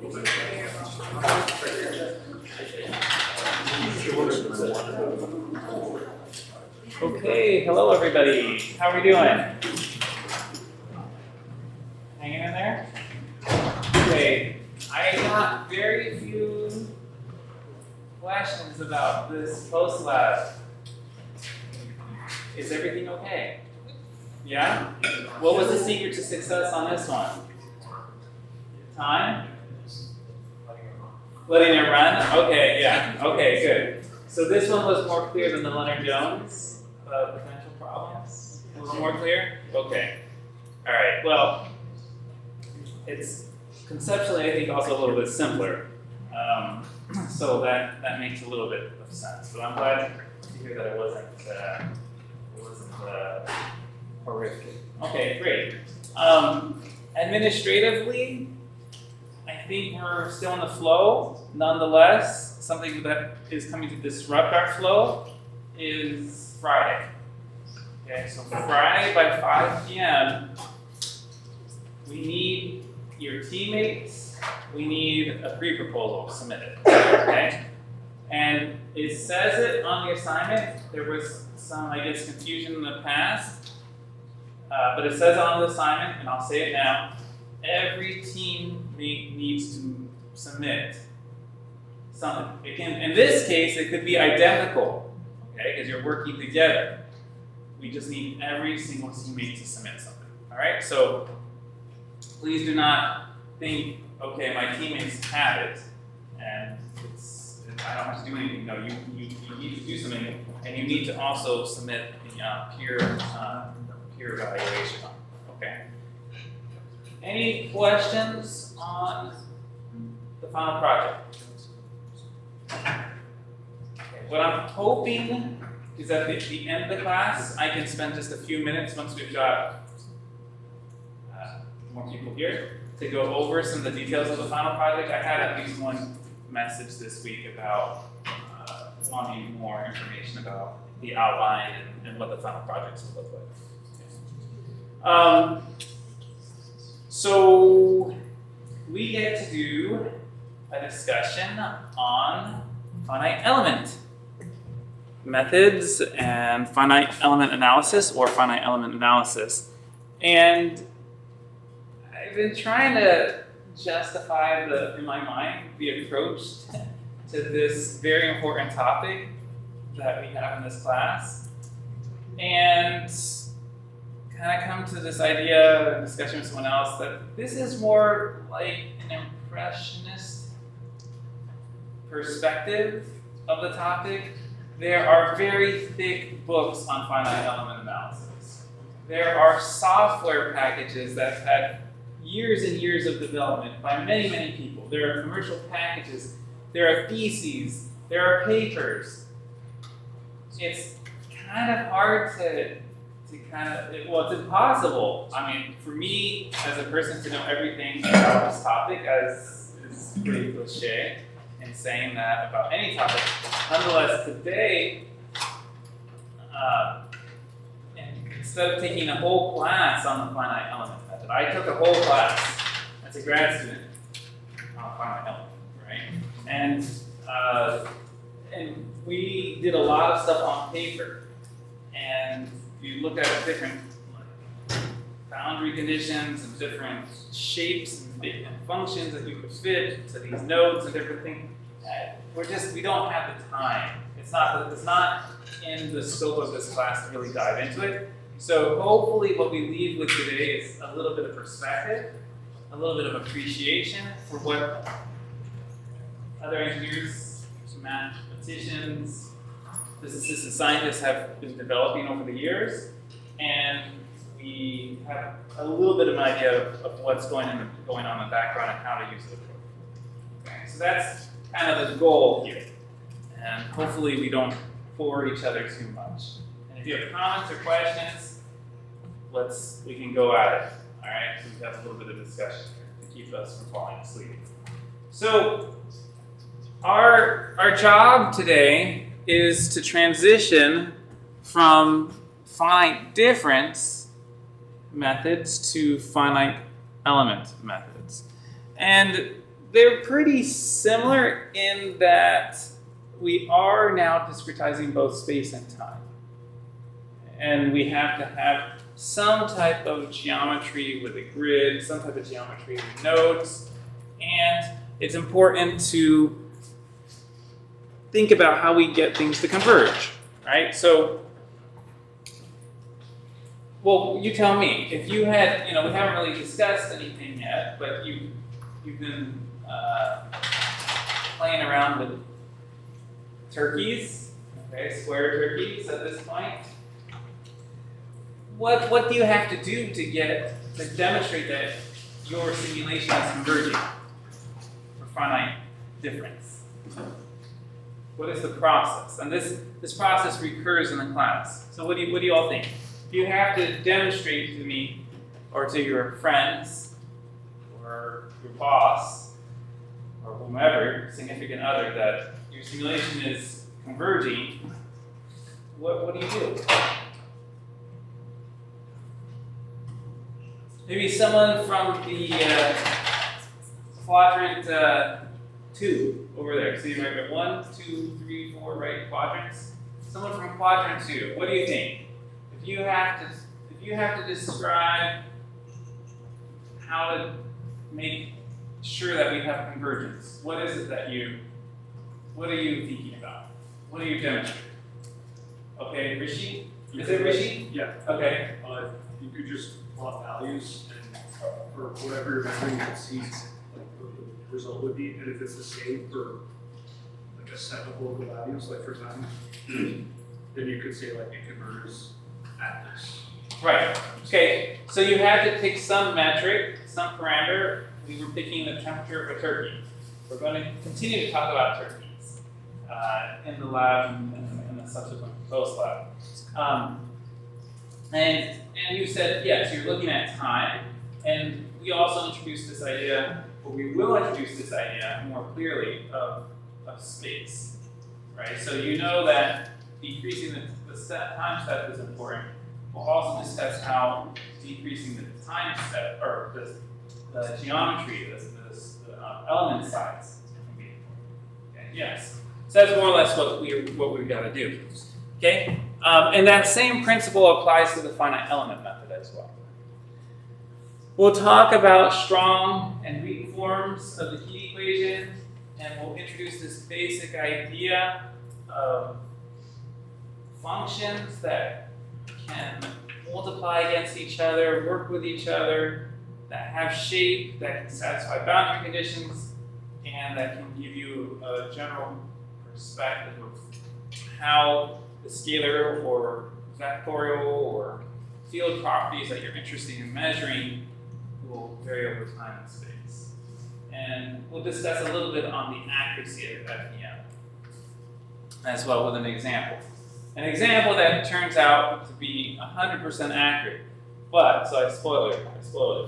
Okay, hello everybody. How are we doing? Hanging in there? Okay, I got very few questions about this post lab. Is everything okay? Yeah? What was the secret to success on this one? Time? Letting it run? Okay, yeah. Okay, good. So this one was more clear than the Leonard-Jones potential problems? A little more clear? Okay. All right, well, it's conceptually, I think, also a little bit simpler. So that makes a little bit of sense. But I'm glad to hear that it wasn't horrific. Okay, great. Administratively, I think we're still in the flow. Nonetheless, something that is coming to disrupt our flow is Friday. Okay, so Friday by 5 p.m., we need your teammates, we need a pre-proposal submitted. Okay? And it says it on the assignment. There was some, I guess, confusion in the past. But it says it on the assignment, and I'll say it now. Every teammate needs to submit something. It can, in this case, it could be identical, okay, because you're working together. We just need every single teammate to submit something. All right, so please do not think, okay, my teammates have it, and I don't have to do anything. No, you need to do something, and you need to also submit the peer evaluation. Okay. Any questions on the final project? Okay. What I'm hoping is at the end of the class, I can spend just a few minutes once we've got more people here to go over some of the details of the final project. I had at least one message this week about wanting more information about the outline and what the final projects will look like. So we get to do a discussion on finite element methods and finite element analysis or finite element analysis. And I've been trying to justify in my mind the approach to this very important topic that we have in this class. And kind of come to this idea in discussion with someone else that this is more like an impressionist perspective of the topic. There are very thick books on finite element analysis. There are software packages that have had years and years of development by many, many people. There are commercial packages, there are theses, there are papers. It's kind of hard to well, it's impossible. I mean, for me, as a person, to know everything about this topic, as is pretty cliche in saying that about any topic. Nonetheless, today, instead of taking a whole class on the finite element method, I took a whole class as a grad student on finite element, right? And we did a lot of stuff on paper. And you look at different boundary conditions and different shapes and functions that you could fit to these nodes and different things. We don't have the time. It's not in the scope of this class to really dive into it. So hopefully what we leave with today is a little bit of perspective, a little bit of appreciation for what other engineers, mathematicians, physicists and scientists have been developing over the years, and we have a little bit of an idea of what's going on in the background and how to use it. Okay, so that's kind of the goal here, and hopefully we don't bore each other too much. And if you have comments or questions, we can go at it. All right, so we have a little bit of discussion here to keep us from falling asleep. So our job today is to transition from finite difference methods to finite element methods. And they're pretty similar in that we are now discretizing both space and time. And we have to have some type of geometry with a grid, some type of geometry with nodes, and it's important to think about how we get things to converge, right? So, well, you tell me, if you had, we haven't really discussed anything yet, but you've been playing around with turkeys, okay, square turkeys at this point. What do you have to do to demonstrate that your simulation is converging for finite difference? What is the process? And this process recurs in the class. So what do you all think? You have to demonstrate to me or to your friends or your boss or whomever, significant other, that your simulation is converging. What do you do? Maybe someone from the quadrant 2 over there. So you might have 1, 2, 3, 4, right quadrants. Someone from quadrant 2. What do you think? If you have to describe how to make sure that we have convergence, what is it that what are you thinking about? What are you demonstrating? Okay, Rishi? Is it Rishi? Yeah. Okay. You could just plot values, and for whatever memory you can see, like what the result would be, and if it's the same for like a set of local values, like for time, then you could say like it converges at this. Right. Okay. So you had to pick some metric, some parameter. We were picking the temperature of a turkey. We're going to continue to talk about turkeys in the lab and in the subsequent post lab. And you said, yes, you're looking at time, and we also introduced this idea, or we will introduce this idea more clearly of space, right? So you know that decreasing the time step is important. We'll also discuss how decreasing the time step, or the geometry, the element size can be important. Okay, yes. So that's more or less what we've got to do. Okay? And that same principle applies to the finite element method as well. We'll talk about strong and weak forms of the heat equation, and we'll introduce this basic idea of functions that can multiply against each other, work with each other, that have shape, that can satisfy boundary conditions, and that can give you a general perspective of how the scalar or vectorial or field properties that you're interested in measuring will vary over time in space. And we'll discuss a little bit on the accuracy of FEM as well with an example. An example that turns out to be 100% accurate, but, so I spoiled it,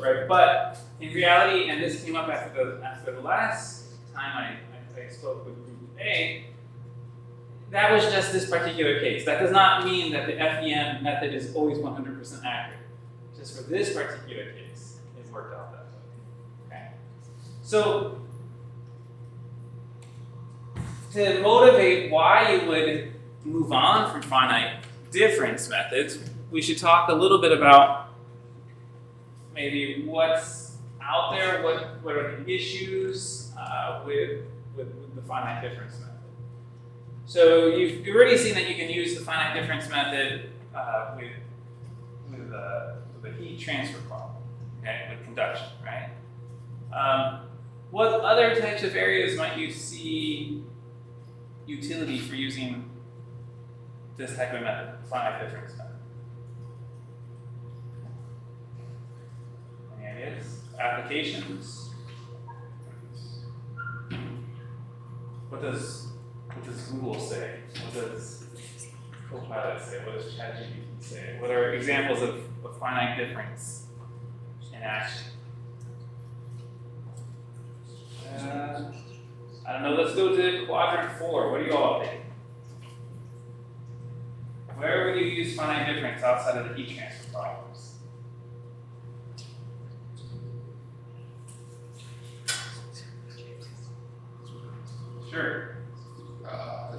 right? But in reality, and this came up after the last time I spoke with group A, that was just this particular case. That does not mean that the FEM method is always 100% accurate. Just for this particular case, it worked out that way. Okay. So, to motivate why you would move on from finite difference methods, we should talk a little bit about maybe what's out there, what are the issues with the finite difference method. So you've already seen that you can use the finite difference method with a heat transfer problem, okay, with conduction, right? What other types of areas might you see utility for using this type of method, finite difference method? Any ideas? Applications? What does Google say? What does Copilot say? What does ChatGPT say? What are examples of finite difference in action? I don't know, let's go to quadrant 4. What do you all think? Where would you use finite difference outside of the heat transfer problems? Sure.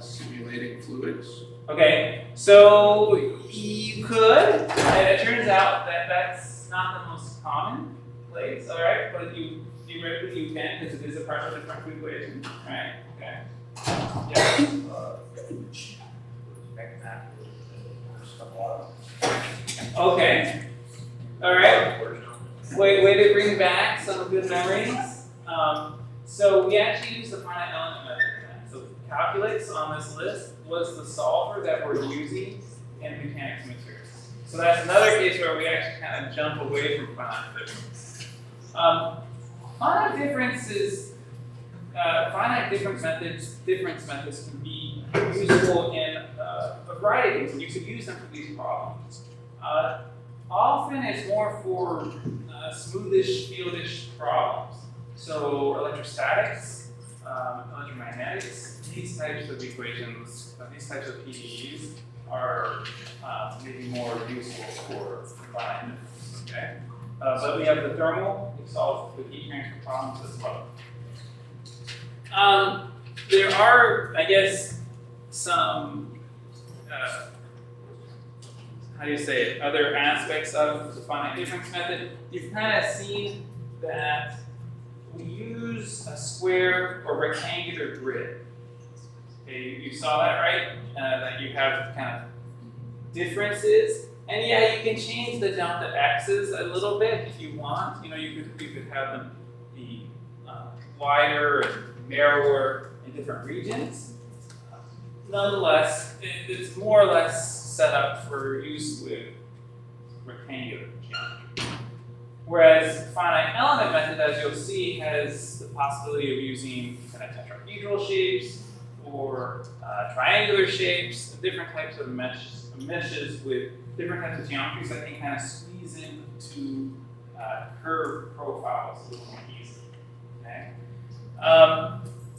Simulating fluids. Okay, so you could, and it turns out that that's not the most common place, all right? But theoretically you can, because it is a partial differential equation, right? Okay. Yeah. Okay. All right. Way to bring back some good memories. So we actually use the finite element method. So calculus on this list was the solver that we're using in mechanics and materials. So that's another case where we actually kind of jump away from finite difference. Finite difference methods can be useful in a variety of things. You could use them for these problems. Often it's more for smoothish, fieldish problems. So electrostatics, electromagnetics, these types of equations, these types of PDEs are maybe more useful for finite difference. Okay, but we have the thermal. We solve the heat transfer problems as well. There are, I guess, some how do you say it? Other aspects of the finite difference method. You've kind of seen that we use a square or rectangular grid. Okay, you saw that, right? That you have kind of differences, and yeah, you can change the delta x's a little bit if you want. You know, you could have them be wider and narrower in different regions. Nonetheless, it's more or less set up for use with rectangular geometry. Whereas finite element method, as you'll see, has the possibility of using kind of tetrahedral shapes or triangular shapes, different types of meshes with different types of geometries that can kind of squeeze into curved profiles a little more easily. Okay?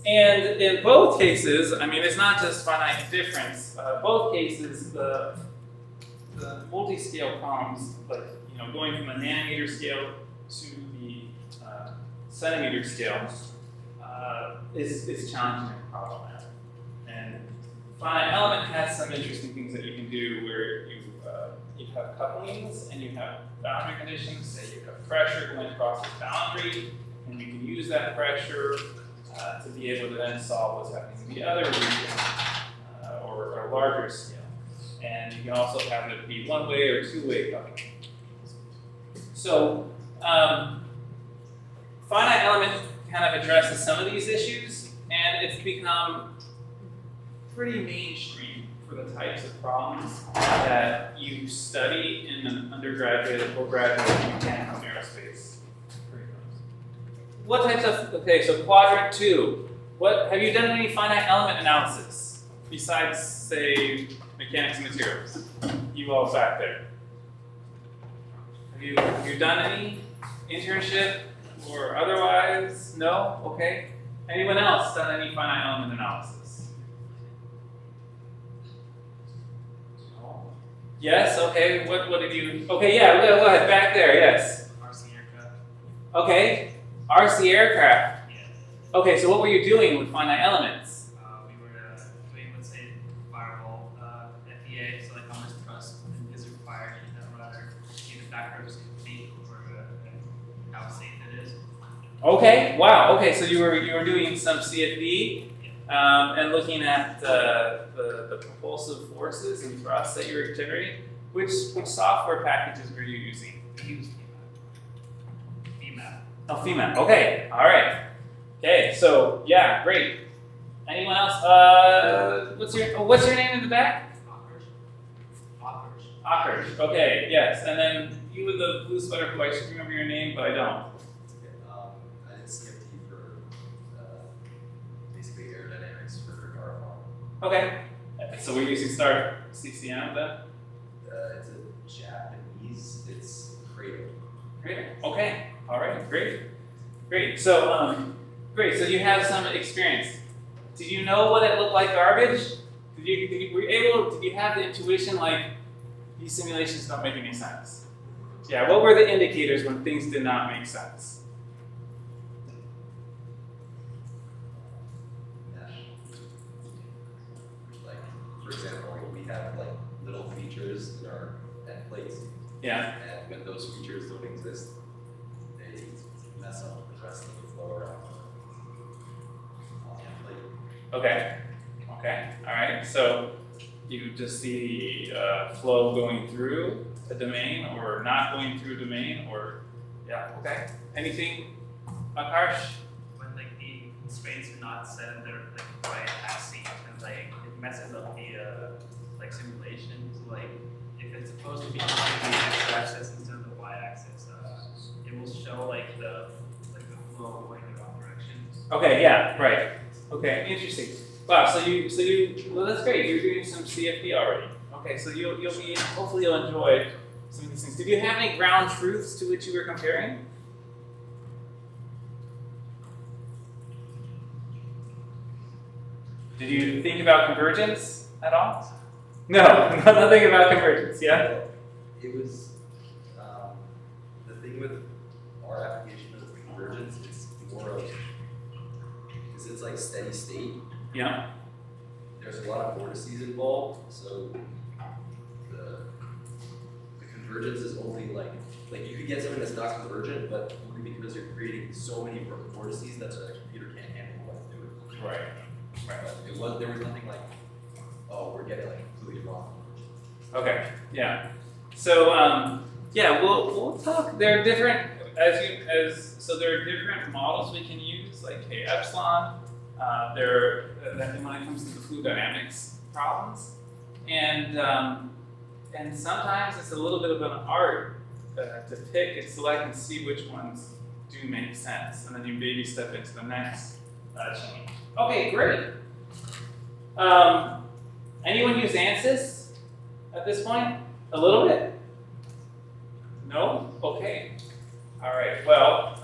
And in both cases, I mean, it's not just finite difference. Both cases, the multi-scale problems, like going from a nanometer scale to the centimeter scale, is challenging and problematic. And finite element has some interesting things that you can do where you have couplings and you have boundary conditions. Say you have pressure going across this boundary, and you can use that pressure to be able to then solve what's happening in the other region or larger scale. And you can also have it be one-way or two-way coupling. So finite element kind of addresses some of these issues, and it's become pretty mainstream for the types of problems that you study in an undergraduate or graduate mechanical aerospace curriculum. What types of, okay, so quadrant 2. What, have you done any finite element analysis besides, say, mechanics and materials? You all back there. Have you done any internship or otherwise? No? Okay. Anyone else done any finite element analysis? No. Yes? Okay. What did you? Okay. Yeah. Go ahead. Back there. Yes. RC aircraft. Okay. RC aircraft. Yes. Okay. So what were you doing with finite elements? We were doing, let's say, firewall FEA, so like how much thrust is required in that rudder, either backwards complete or how safe it is. Okay. Wow. Okay. So you were doing some CFD and looking at the propulsive forces and thrusts that you were generating. Which software packages were you using? We used FEMAT. Oh, FEMAT. Okay. All right. Okay. So yeah, great. Anyone else? What's your name in the back? Akers. Okay. Yes. And then you with the blue sweater who I should remember your name, but I don't. I did CFD for basically aerodynamics for RFR. Okay. So we're using Star CCM then? It's a Japanese, it's Cradle. Great. Okay. All right. Great. So great. So you have some experience. Did you know what it looked like garbage? Did you have the intuition like these simulations don't make any sense? Yeah. What were the indicators when things did not make sense? Yeah. And when those features don't exist, they mess up the rest of the flow around the template. Okay. Okay. All right. So you just see flow going through a domain or not going through a domain, or yeah. Okay. Anything, Akarsh? When like the constraints are not set in their like right axis, and like it messes up the like simulation. So like if it's supposed to be on the x-axis instead of the y-axis, it will show like the flow going in the wrong direction. Okay. Yeah. Right. Okay. Interesting. Wow. So you well, that's great. You're doing some CFD already. Okay. So you'll be hopefully you'll enjoy some of these things. Did you have any ground truths to which you were comparing? Did you think about convergence at all? No, nothing about convergence, yeah? It was, the thing with our application of convergence, it's more of, because it's like steady state, Yeah. there's a lot of vortices involved, so the convergence is only like you could get something that's not convergent, but only because you're creating so many vortices that the computer can't handle what it's doing. Right. But there was nothing like, oh, we're getting like completely wrong. Okay, yeah. So, yeah, we'll talk. There are different, so there are different models we can use, like K epsilon. When it comes to the fluid dynamics problems, and sometimes it's a little bit of an art to pick and select and see which ones do make sense, and then you maybe step into the next change. Okay, great. Anyone use ANSYS at this point? A little bit? No? Okay. All right. Well,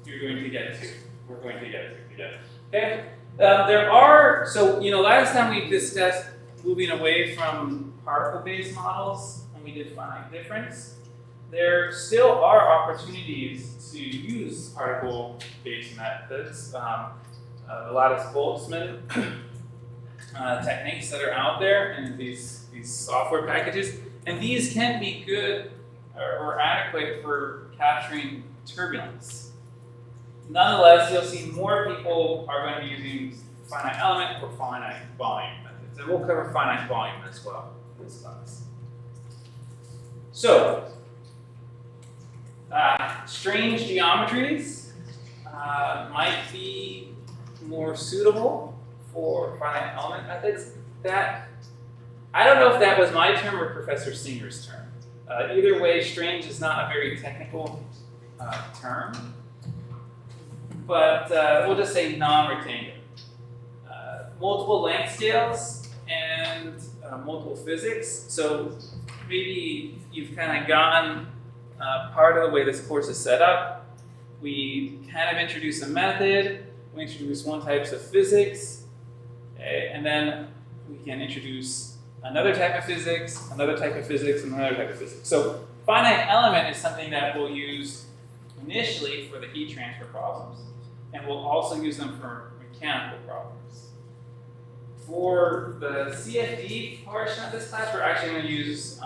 you're going to get to. We're going to get to together. Okay. Last time we discussed moving away from particle-based models when we did finite difference. There still are opportunities to use particle-based methods. The Lattice-Boltzmann techniques that are out there and these software packages, and these can be good or adequate for capturing turbulence. Nonetheless, you'll see more people are going to be using finite element or finite volume methods, and we'll cover finite volume as well in this class. So, strange geometries might be more suitable for finite element methods. That, I don't know if that was my term or Professor Singer's term. Either way, strange is not a very technical term, but we'll just say non-rectangular. Multiple length scales and multiple physics. So maybe you've kind of gotten part of the way this course is set up. We kind of introduce a method, we introduce one types of physics, okay, and then we can introduce another type of physics, another type of physics, and another type of physics. So finite element is something that we'll use initially for the heat transfer problems, and we'll also use them for mechanical problems. For the CFD portion of this class, we're actually going to use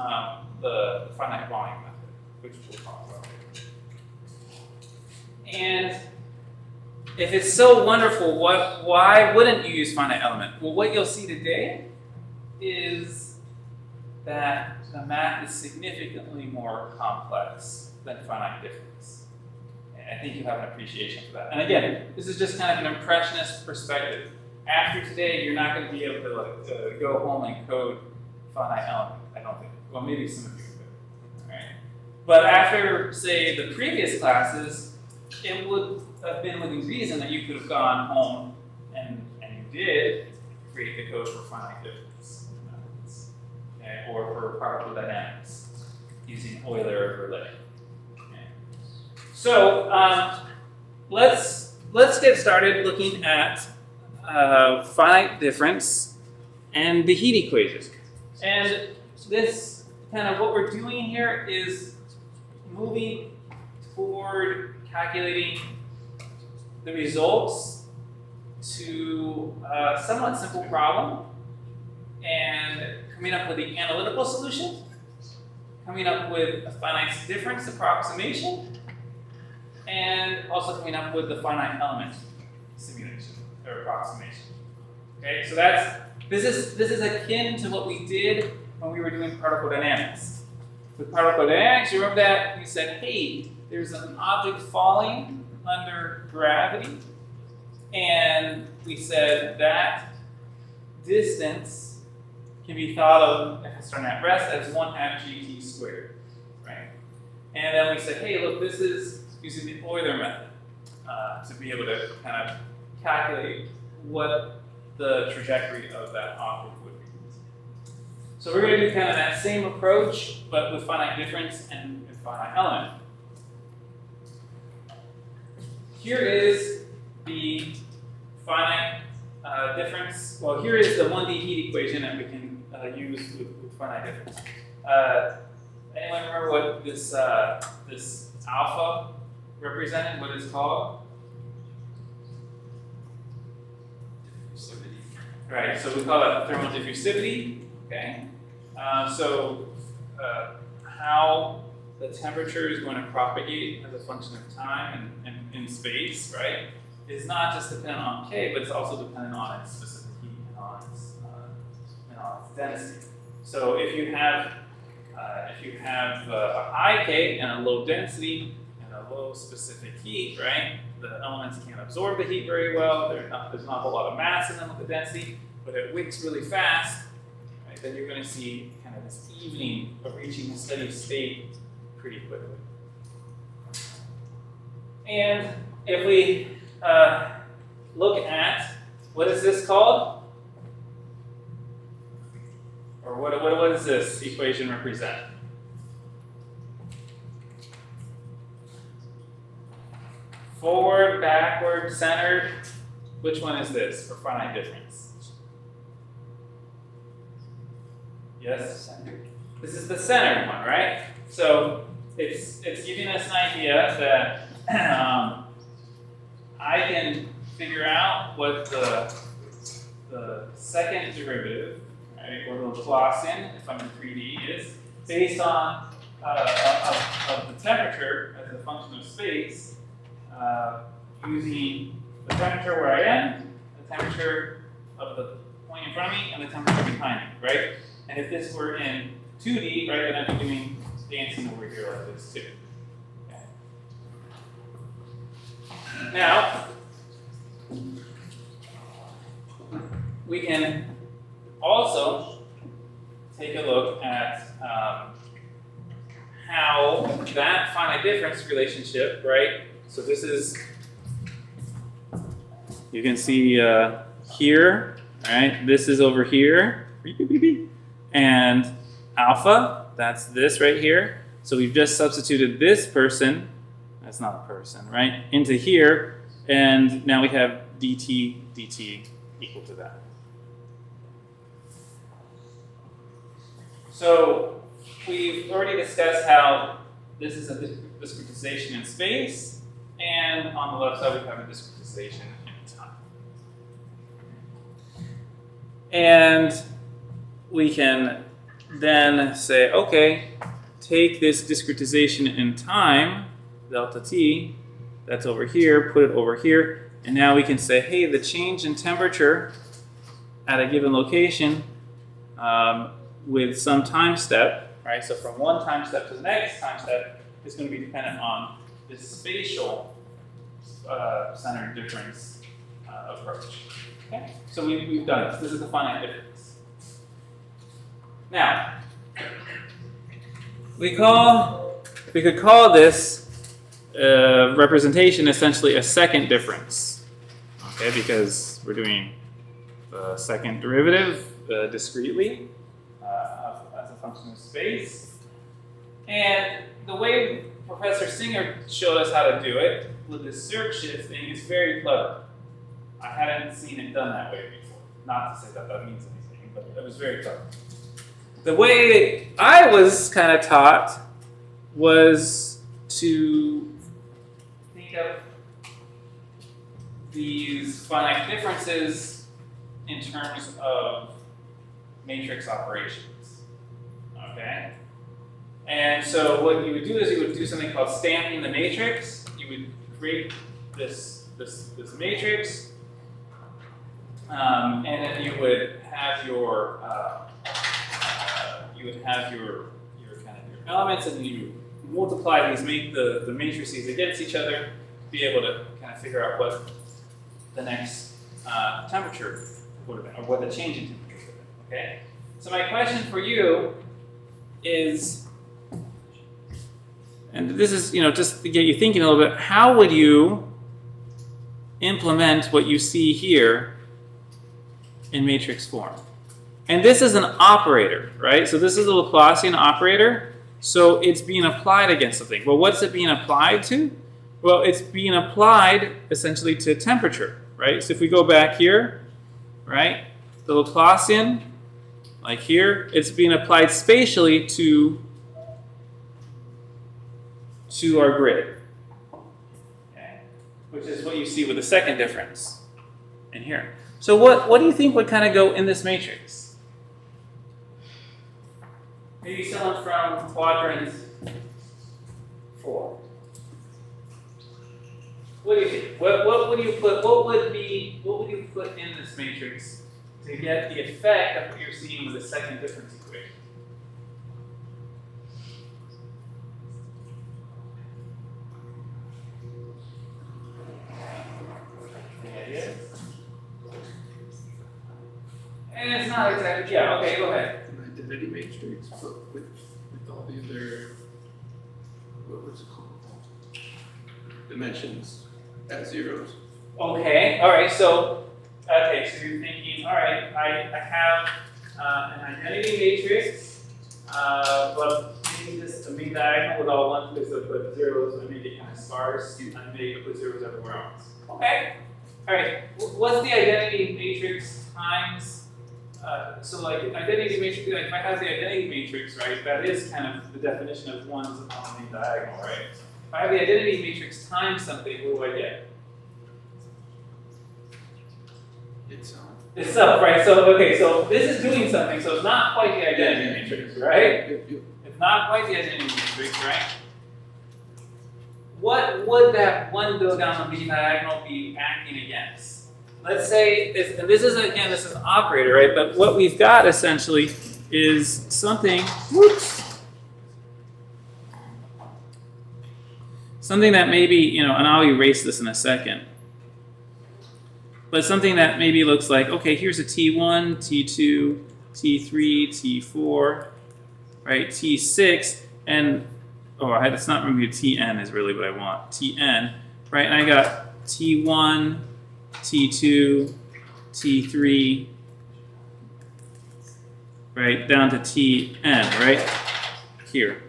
the finite volume method, which we'll talk about later. And if it's so wonderful, why wouldn't you use finite element? Well, what you'll see today is that the math is significantly more complex than finite difference. And I think you have an appreciation for that. And again, this is just kind of an impressionist perspective. After today, you're not going to be able to go home and code finite element, I don't think. Well, maybe some of you could. All right. But after, say, the previous classes, it would have been within reason that you could have gone home and you did create the code for finite difference methods, okay, or for particle dynamics using Euler or Verlet. Okay. So let's get started looking at finite difference and the heat equation. And this kind of what we're doing here is moving toward calculating the results to a somewhat simple problem and coming up with the analytical solution, coming up with a finite difference approximation, and also coming up with the finite element simulation or approximation. Okay, so this is akin to what we did when we were doing particle dynamics. With particle dynamics, you remember that we said, hey, there's an object falling under gravity, and we said that distance can be thought of, if it's starting at rest, as 1/2 gt squared, right? And then we said, hey, look, this is using the Euler method to be able to kind of calculate what the trajectory of that object would be. So we're going to do kind of that same approach, but with finite difference and finite element. Here is the finite difference. Well, here is the 1D heat equation that we can use with finite difference. Anyone remember what this alpha represented? What it's called? Right. So we call that thermal diffusivity. Okay. How the temperature is going to propagate as a function of time and in space, right, is not just dependent on K, but it's also dependent on its specific heat and on its density. So if you have a high K and a low density and a low specific heat, right, the elements can't absorb the heat very well. There's not a whole lot of mass in them with the density, but it wicks really fast. Right, then you're going to see kind of this evening of reaching a steady state pretty quickly. And if we look at, what is this called? Or what does this equation represent? Forward, backward, centered. Which one is this for finite difference? Yes? This is the centered one, right? So it's giving us an idea that I can figure out what the second derivative, right, or the Laplacian, if I'm in 3D, is based on of the temperature as a function of space, using the temperature where I am, the temperature of the point in front of me, and the temperature behind me, right? And if this were in 2D, right, then I'd be doing dancing over here like this too. Okay. Now, we can also take a look at how that finite difference relationship, right? So this is, you can see here, right? This is over here, and alpha, that's this right here. So we've just substituted this person, that's not a person, right, into here, and now we have dt equal to that. So we've already discussed how this is a discretization in space, and on the left side we have a discretization in time. And we can then say, okay, take this discretization in time, delta t, that's over here, put it over here, and now we can say, hey, the change in temperature at a given location with some time step, right? So from one time step to the next time step is going to be dependent on this spatial centered difference approach. Okay, so we've done this. This is the finite difference. Now, we could call this representation essentially a second difference, okay? Because we're doing the second derivative discretely as a function of space, and the way Professor Singer showed us how to do it with the circ shifting is very clever. I hadn't seen it done that way before. Not to say that that means anything, but it was very clever. The way I was kind of taught was to think of these finite differences in terms of matrix operations. Okay? And so what you would do is you would do something called stamping the matrix. You would create this matrix, and then you would have your kind of your elements, and you multiply these, make the matrices against each other, be able to kind of figure out what the next temperature would have been, or what the change in temperature would have been. Okay. So my question for you is, and this is, just to get you thinking a little bit, how would you implement what you see here in matrix form? And this is an operator, right? So this is a Laplacian operator. So it's being applied against something. Well, what's it being applied to? Well, it's being applied essentially to temperature, right? So if we go back here, right, the Laplacian, like here, it's being applied spatially to our grid, okay? Which is what you see with the second difference in here. So what do you think would kind of go in this matrix? Maybe someone from quadrant 4. What do you think? What would you put? What would you put in this matrix to get the effect of what you're seeing with the second difference equation? Any ideas? And it's not exactly. Yeah. Okay. Go ahead. An identity matrix, but with all the other, what's it called? Dimensions at zeros. Okay. All right. So you're thinking, all right, I have an identity matrix, but maybe this a main diagonal with all ones because I put zeros. I made it kind of sparse. I made it put zeros everywhere else. Okay. All right. What's the identity matrix times? So like identity matrix, like if I have the identity matrix, right, that is kind of the definition of ones on the main diagonal, right? If I have the identity matrix times something, what do I get? Itself, right? So okay, so this is doing something, so it's not quite the identity matrix, right? It's not quite the identity matrix, right? What would that one go down the main diagonal be acting against? Let's say, and this is an operator, right? But what we've got essentially is something, something that maybe, and I'll erase this in a second, but something that maybe looks like, okay, here's a T1, T2, T3, T4, right, T6, and, it's not maybe Tn is really what I want, Tn, right, and I got T1, T2, T3, right, down to Tn, right, here.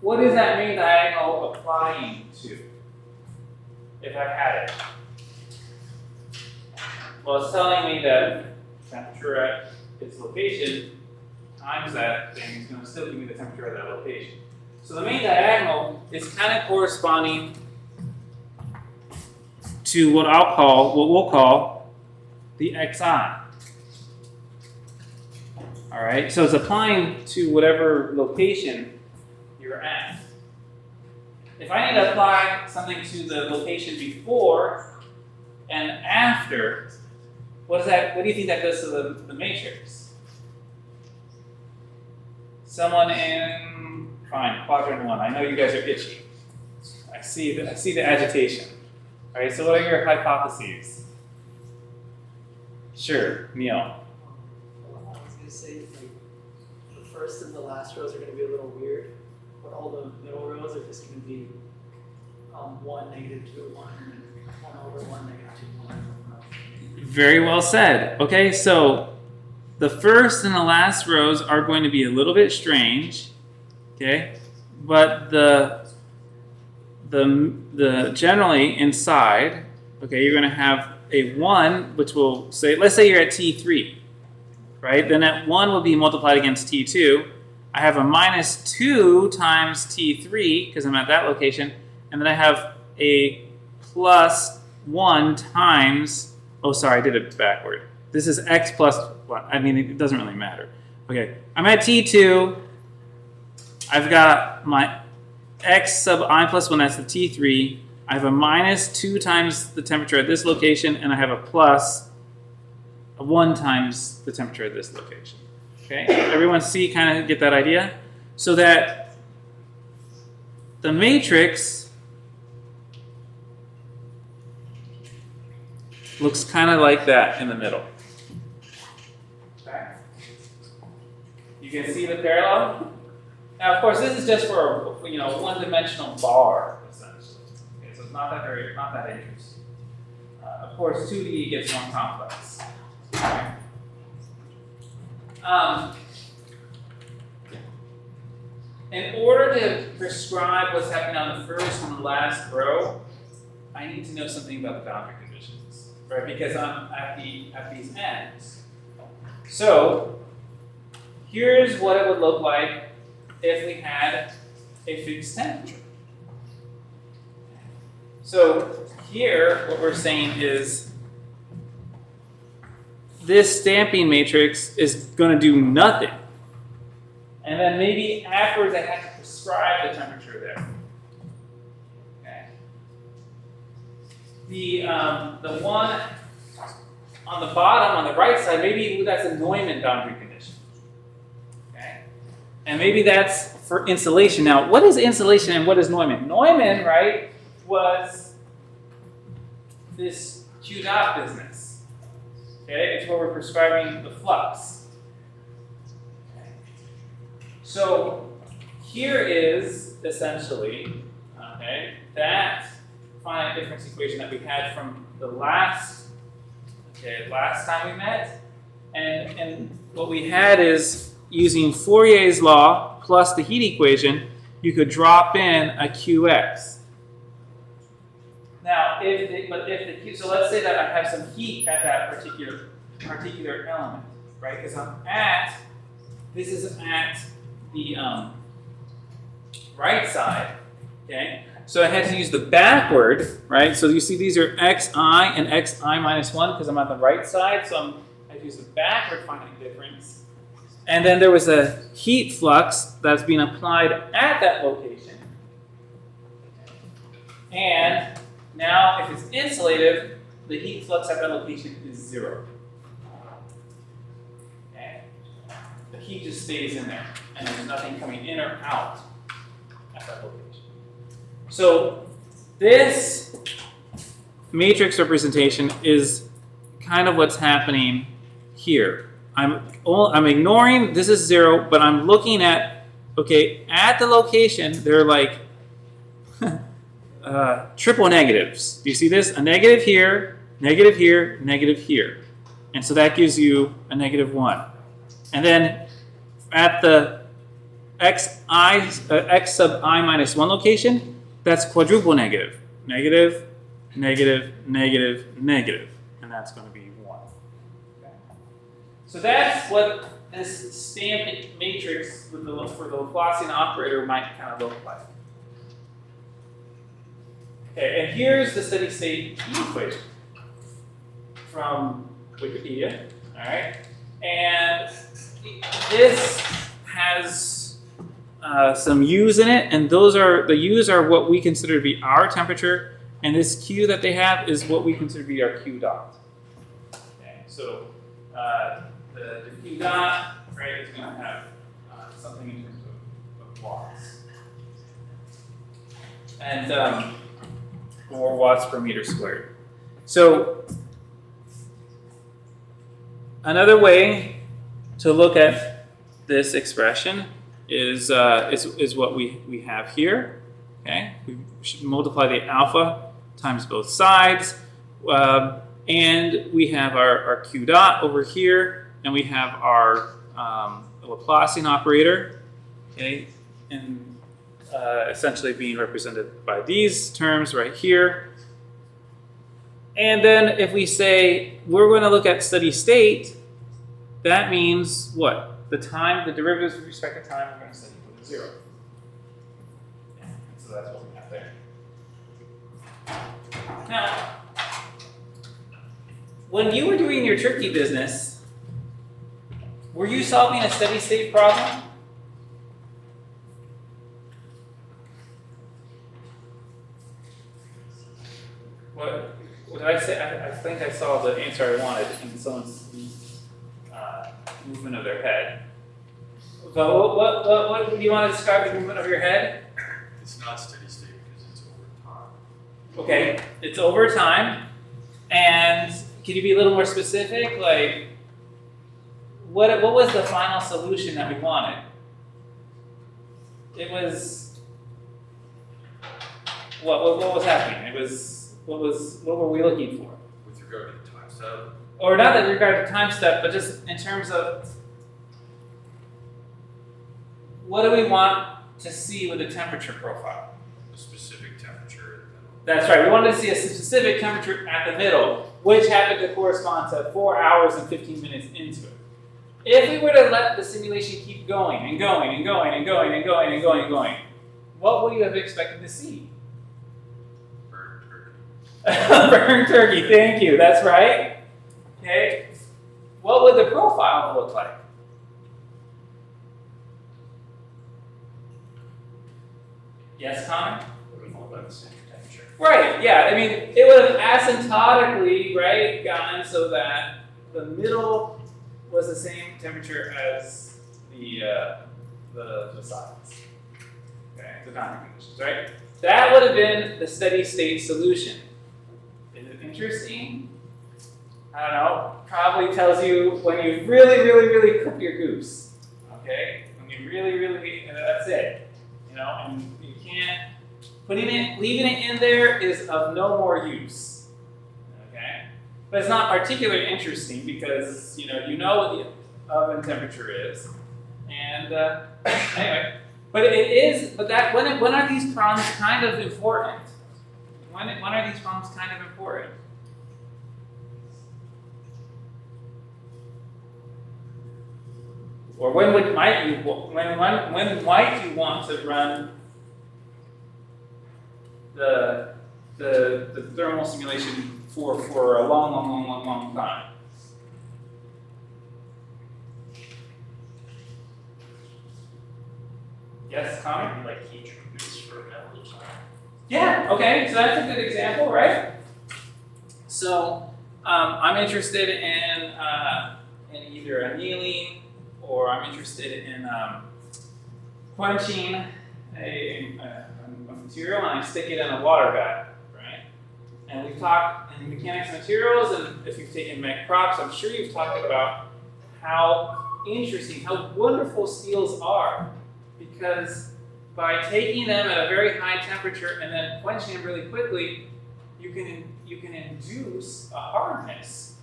What is that main diagonal applying to, if I had it? Well, it's telling me that temperature at its location times that thing is going to still give me the temperature at that location. So the main diagonal is kind of corresponding to what we'll call the xi. All right, so it's applying to whatever location you're at. If I need to apply something to the location before and after, what do you think that does to the matrix? Someone in quadrant 1. I know you guys are itchy. I see the agitation. All right, so what are your hypotheses? Sure, Neil. I was going to say, the first and the last rows are going to be a little weird, but all the middle rows are just going to be 1, -2, 1, and 1/1, -2, 1. Very well said. Okay, so the first and the last rows are going to be a little bit strange, okay, but the generally inside, okay, you're going to have a 1, which will say, let's say you're at T3, right? Then that 1 will be multiplied against T2. I have a -2 times T3 because I'm at that location, and then I have a +1 times, oh sorry, I did it backward. this is x plus what? I mean, it doesn't really matter. Okay, I'm at T2. I've got my x sub I plus 1, that's the T3. I have a minus 2 times the temperature at this location, and I have a plus 1 times the temperature at this location. Okay, everyone see, kind of get that idea? So that the matrix looks kind of like that in the middle. Okay. You can see the parallel? Now, of course, this is just for a one-dimensional bar, essentially. Okay, so it's not that interesting. Of course, 2D gets more complex. Okay. In order to prescribe what's happening on the first and the last row, I need to know something about the boundary conditions, right? Because I'm at these ends. So here's what it would look like if we had a fixed temperature. So here, what we're saying is this stamping matrix is going to do nothing. And then maybe afterwards I have to prescribe the temperature there. Okay. The one on the bottom, on the right side, maybe that's a Neumann boundary condition. Okay. And maybe that's for insulation. Now, what is insulation and what is Neumann? Neumann, right, was this Q dot business. Okay, it's where we're prescribing the flux. So here is essentially, okay, that finite difference equation that we had from the last time we met. And what we had is using Fourier's law plus the heat equation, you could drop in a QX. Now, so let's say that I have some heat at that particular element, right? Because this is at the right side, okay? So I had to use the backward, right? So you see these are xi and xi minus 1 because I'm on the right side, so I had to use the backward finite difference. And then there was a heat flux that's being applied at that location. And now if it's insulative, the heat flux at that location is 0. Okay? The heat just stays in there, and there's nothing coming in or out at that location. So this matrix representation is kind of what's happening here. I'm ignoring this is 0, but I'm looking at, okay, at the location, they're like triple negatives. Do you see this? A negative here, negative here, negative here. And so that gives you a -1. And then at the x sub I minus 1 location, that's quadruple negative. Negative, negative, negative, negative. And that's going to be 1. Okay. So that's what this stamped matrix for the Laplacian operator might kind of look like. Okay, and here's the steady state heat equation from Wikipedia. All right, and this has some U's in it, and the U's are what we consider to be our temperature, and this Q that they have is what we consider to be our Q dot. Okay, so the Q dot, right, is going to have something in terms of watts, and 4 watts per meter squared. So another way to look at this expression is what we have here. Okay, we should multiply the alpha times both sides, and we have our Q dot over here, and we have our Laplacian operator. Okay, and essentially being represented by these terms right here. And then if we say we're going to look at steady state, that means what? The derivatives with respect to time, we're going to set equal to 0. Okay, so that's what we have there. Now, when you were doing your turkey business, were you solving a steady state problem? What did I say? I think I saw the answer I wanted in someone's movement of their head. So what do you want to describe the movement of your head? It's not steady state because it's over time. Okay, it's over time. And can you be a little more specific? Like, what was the final solution that we wanted? It was what was happening? It was what were we looking for? With regard to the time step, Or not in regard to time step, but just in terms of what do we want to see with the temperature profile? a specific temperature. That's right, we wanted to see a specific temperature at the middle, which happened to correspond to 4 hours and 15 minutes into it. If we were to let the simulation keep going and going and going and going and going and going and going, what would you have expected to see? Burnt turkey. Burned turkey, thank you, that's right. Okay, what would the profile look like? Yes, Connor? All about the same temperature. Right, yeah, I mean, it would have asymptotically, right, gone so that the middle was the same temperature as the sides. Okay, the boundary conditions, right? That would have been the steady state solution. Is it interesting? I don't know, probably tells you when you really, really, really cook your goose. Okay? When you really, really, that's it. You know, and you can't, leaving it in there is of no more use. Okay? But it's not particularly interesting because, you know what the oven temperature is. And anyway, but when are these problems kind of important? When are these problems kind of important? Or when might you want to run the thermal simulation for a long time? Yes, Connor? Like heat treatments for metal design. Yeah, okay, so that's a good example, right? So I'm interested in either annealing, or I'm interested in quenching a material and I stick it in a water bath, right? And we've talked in mechanics of materials, and if you've taken mech props, I'm sure you've talked about how interesting, how wonderful steels are, because by taking them at a very high temperature and then quenching them really quickly, you can induce a hardness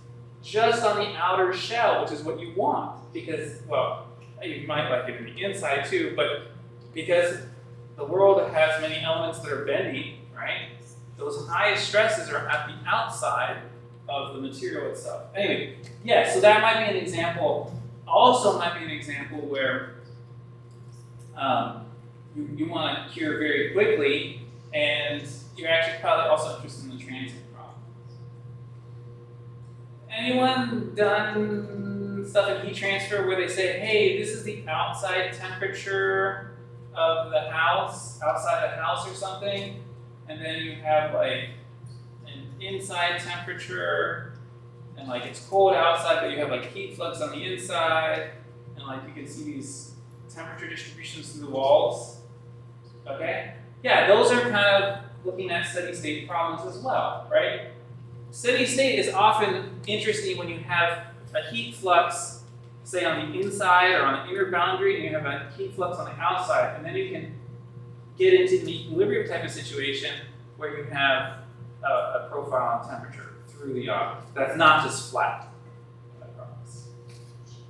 just on the outer shell, which is what you want, because, well, you might like it in the inside too, but because the world has many elements that are bendy, right? Those highest stresses are at the outside of the material itself. Anyway, yeah, so that might be an example. Also might be an example where you want to cure very quickly, and you're actually probably also interested in the transient problem. Anyone done stuff in heat transfer where they say, hey, this is the outside temperature of the house, outside the house or something, and then you have like an inside temperature, and like it's cold outside, but you have like heat flux on the inside, and like you can see these temperature distributions through the walls. Okay? Yeah, those are kind of looking at steady state problems as well, right? Steady state is often interesting when you have a heat flux, say on the inside or on the inner boundary, and you have a heat flux on the outside, and then you can get into an equilibrium type of situation where you have a profile on temperature through the object. That's not just flat, I promise.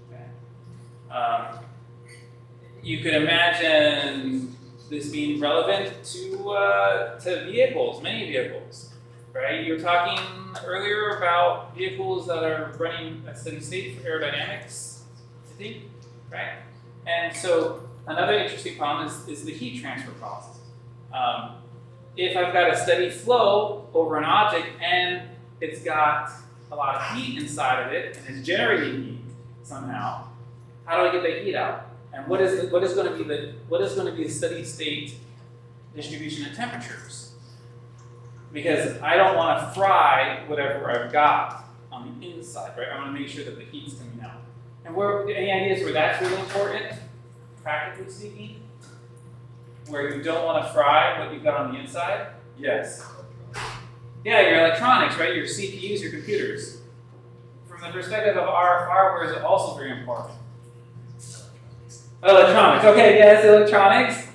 Okay. You could imagine this being relevant to vehicles, many vehicles, right? You were talking earlier about vehicles that are running at steady state for aerodynamics, I think, right? And so another interesting problem is the heat transfer process. If I've got a steady flow over an object and it's got a lot of heat inside of it and is generating heat somehow, how do I get the heat out? And what is going to be the steady state distribution of temperatures? Because I don't want to fry whatever I've got on the inside, right? I want to make sure that the heat's coming out. And any ideas where that's really important, practically speaking? Where you don't want to fry what you've got on the inside? Yes. Yeah, your electronics, right? Your CPUs, your computers. From the perspective of RF hardware, is also very important. Electronics. Okay, yes, electronics.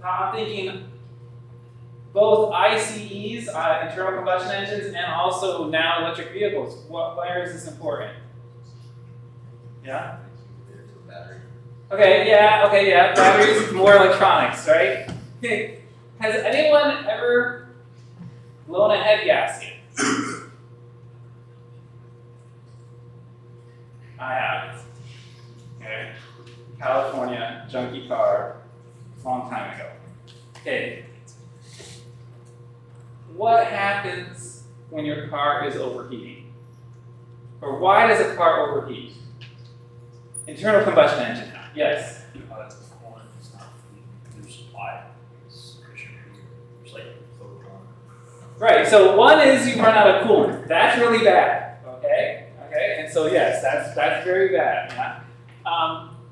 I'm thinking both ICEs, internal combustion engines, and also now electric vehicles. Where is this important? Yeah? Okay, yeah. Batteries, more electronics, right? Okay. Has anyone ever blown a head gasket? I have. Okay. California, junky car, long time ago. Okay. What happens when your car is overheating? Or why does a car overheat? Internal combustion engine. Yes. Because the coolant is not their supply is sufficient. There's like photon. Right. So one is you run out of coolant. That's really bad. Okay. And so yes, that's very bad. Yeah.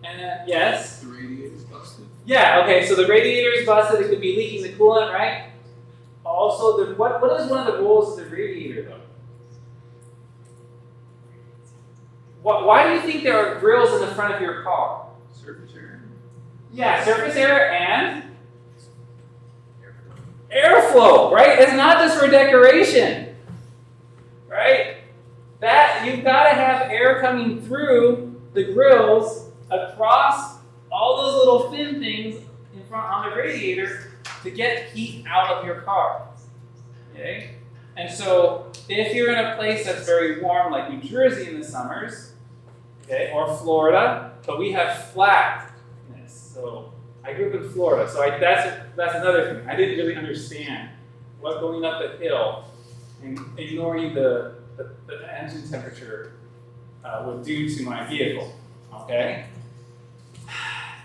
And then yes. The radiator's busted. Yeah. Okay. So the radiator is busted. It could be leaking the coolant, right? Also, what is one of the roles of the radiator though? Why do you think there are grills in the front of your car? Surface area. Yeah, surface area and airflow, right? It's not just for decoration, right? That you've got to have air coming through the grills across all those little fin things in front on the radiator to get heat out of your car. Okay? And so if you're in a place that's very warm, like New Jersey in the summers, okay, or Florida, but we have flatness. So I grew up in Florida, so that's another thing. I didn't really understand what going up the hill and ignoring the engine temperature would do to my vehicle. Okay.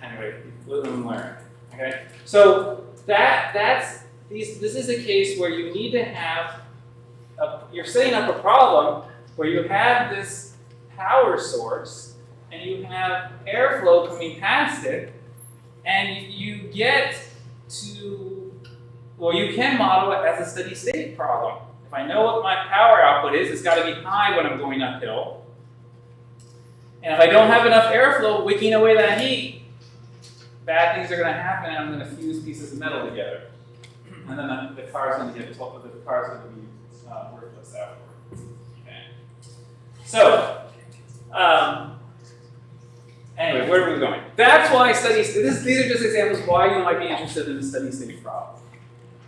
Anyway, live and learn. Okay. So this is a case where you need to have you're setting up a problem where you have this power source and you have airflow coming past it, and you get to, well, you can model it as a steady state problem. If I know what my power output is, it's got to be high when I'm going uphill. And if I don't have enough airflow wicking away that heat, bad things are going to happen, and I'm going to fuse pieces of metal together. And then the car's going to get told that the car's going to be worthless afterwards. Okay. So, anyway, where are we going? That's why these are just examples of why you might be interested in the steady state problem.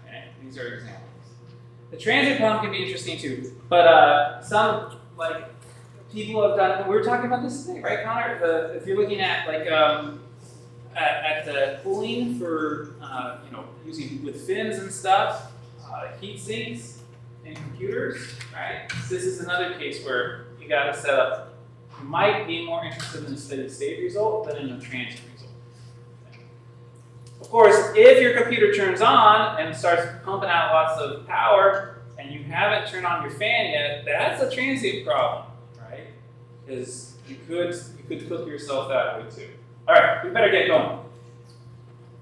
Okay. These are examples. The transient problem can be interesting too, but some people have done. We were talking about this today, right, Connor? If you're looking at at the cooling for using with fins and stuff, heat sinks in computers, right? This is another case where you got to set up. You might be more interested in a steady state result than in a transient result. Of course, if your computer turns on and starts pumping out lots of power and you haven't turned on your fan yet, that's a transient problem, right? Because you could cook yourself that way too. All right, we better get going.